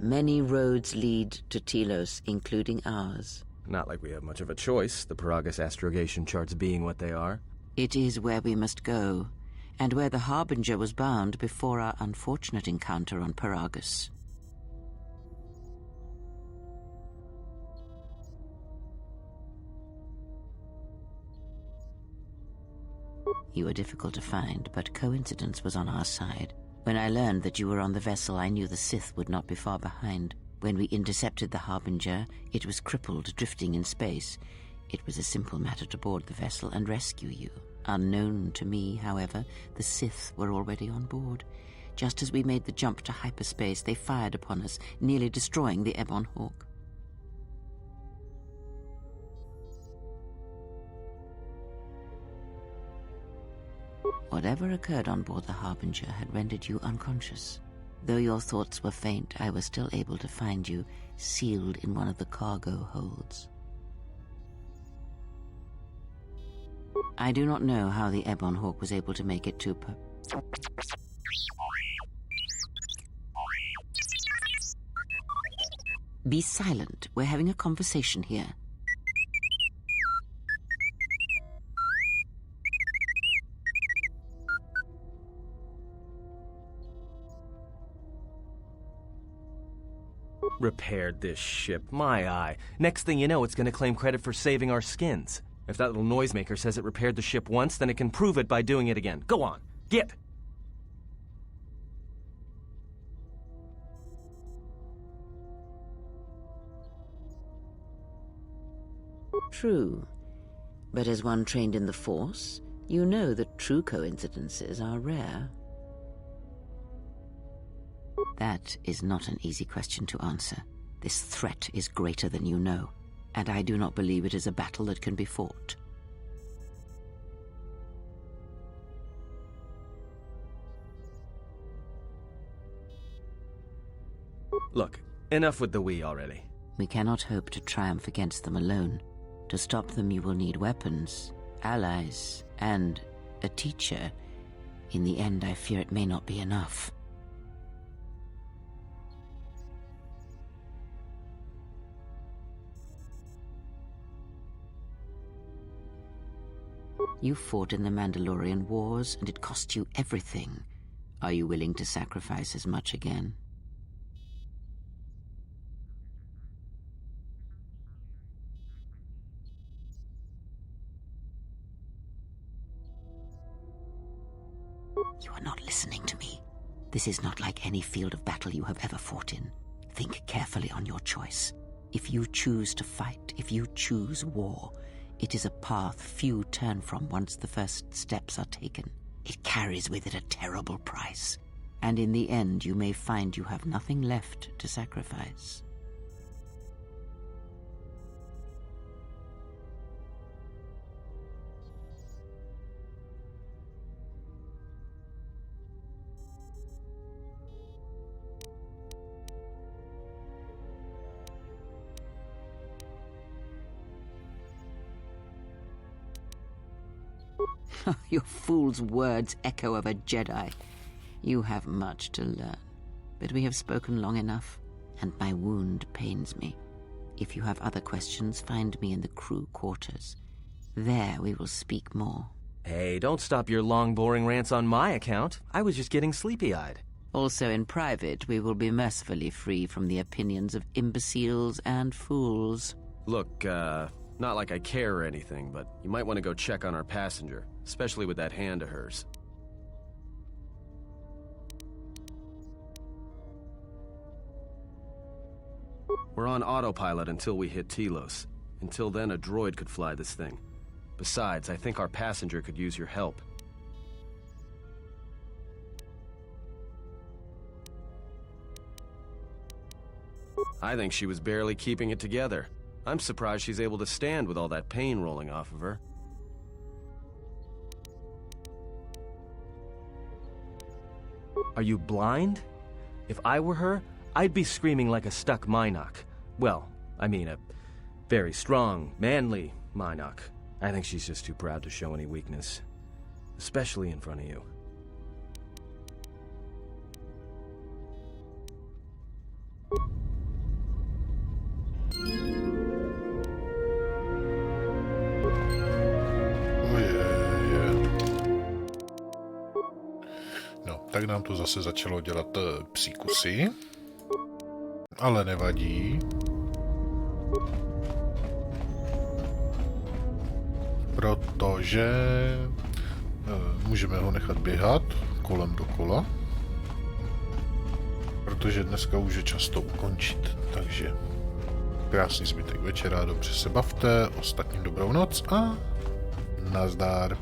Many roads lead to Telos, including ours. Not like we have much of a choice, the Paragus astrogation charts being what they are. It is where we must go, and where the Harbinger was bound before our unfortunate encounter on Paragus. You were difficult to find, but coincidence was on our side. When I learned that you were on the vessel, I knew the Sith would not be far behind. When we intercepted the Harbinger, it was crippled, drifting in space. It was a simple matter to board the vessel and rescue you. Unknown to me, however, the Sith were already on board. Just as we made the jump to hyperspace, they fired upon us, nearly destroying the Ebon Hawk. Whatever occurred on board the Harbinger had rendered you unconscious. Though your thoughts were faint, I was still able to find you, sealed in one of the cargo holds. I do not know how the Ebon Hawk was able to make it to Be silent. We're having a conversation here. Repaired this ship, my eye. Next thing you know, it's gonna claim credit for saving our skins. If that little noisemaker says it repaired the ship once, then it can prove it by doing it again. Go on, get! True. But as one trained in the Force, you know that true coincidences are rare. That is not an easy question to answer. This threat is greater than you know, and I do not believe it is a battle that can be fought. Look, enough with the we already. We cannot hope to triumph against them alone. To stop them, you will need weapons, allies, and a teacher. In the end, I fear it may not be enough. You fought in the Mandalorian Wars, and it cost you everything. Are you willing to sacrifice as much again? You are not listening to me. This is not like any field of battle you have ever fought in. Think carefully on your choice. If you choose to fight, if you choose war, it is a path few turn from once the first steps are taken. It carries with it a terrible price, and in the end you may find you have nothing left to sacrifice. Your fool's words echo of a Jedi. You have much to learn, but we have spoken long enough, and my wound pains me. If you have other questions, find me in the crew quarters. There we will speak more. Hey, don't stop your long, boring rants on my account. I was just getting sleepy-eyed. Also in private, we will be mercifully free from the opinions of imbeciles and fools. Look, not like I care or anything, but you might want to go check on our passenger, especially with that hand of hers. We're on autopilot until we hit Telos. Until then, a droid could fly this thing. Besides, I think our passenger could use your help. I think she was barely keeping it together. I'm surprised she's able to stand with all that pain rolling off of her. Are you blind? If I were her, I'd be screaming like a stuck Mynock. Well, I mean a very strong, manly Mynock. I think she's just too proud to show any weakness. Especially in front of you. Tak nám to zase začalo dělat psí kusy, ale nevadí. Protože můžeme ho nechat běhat kolem dokola, protože dneska už je čas to ukončit, takže krásný zbytek večera, dobře se bavte, ostatním dobrou noc a nazdar.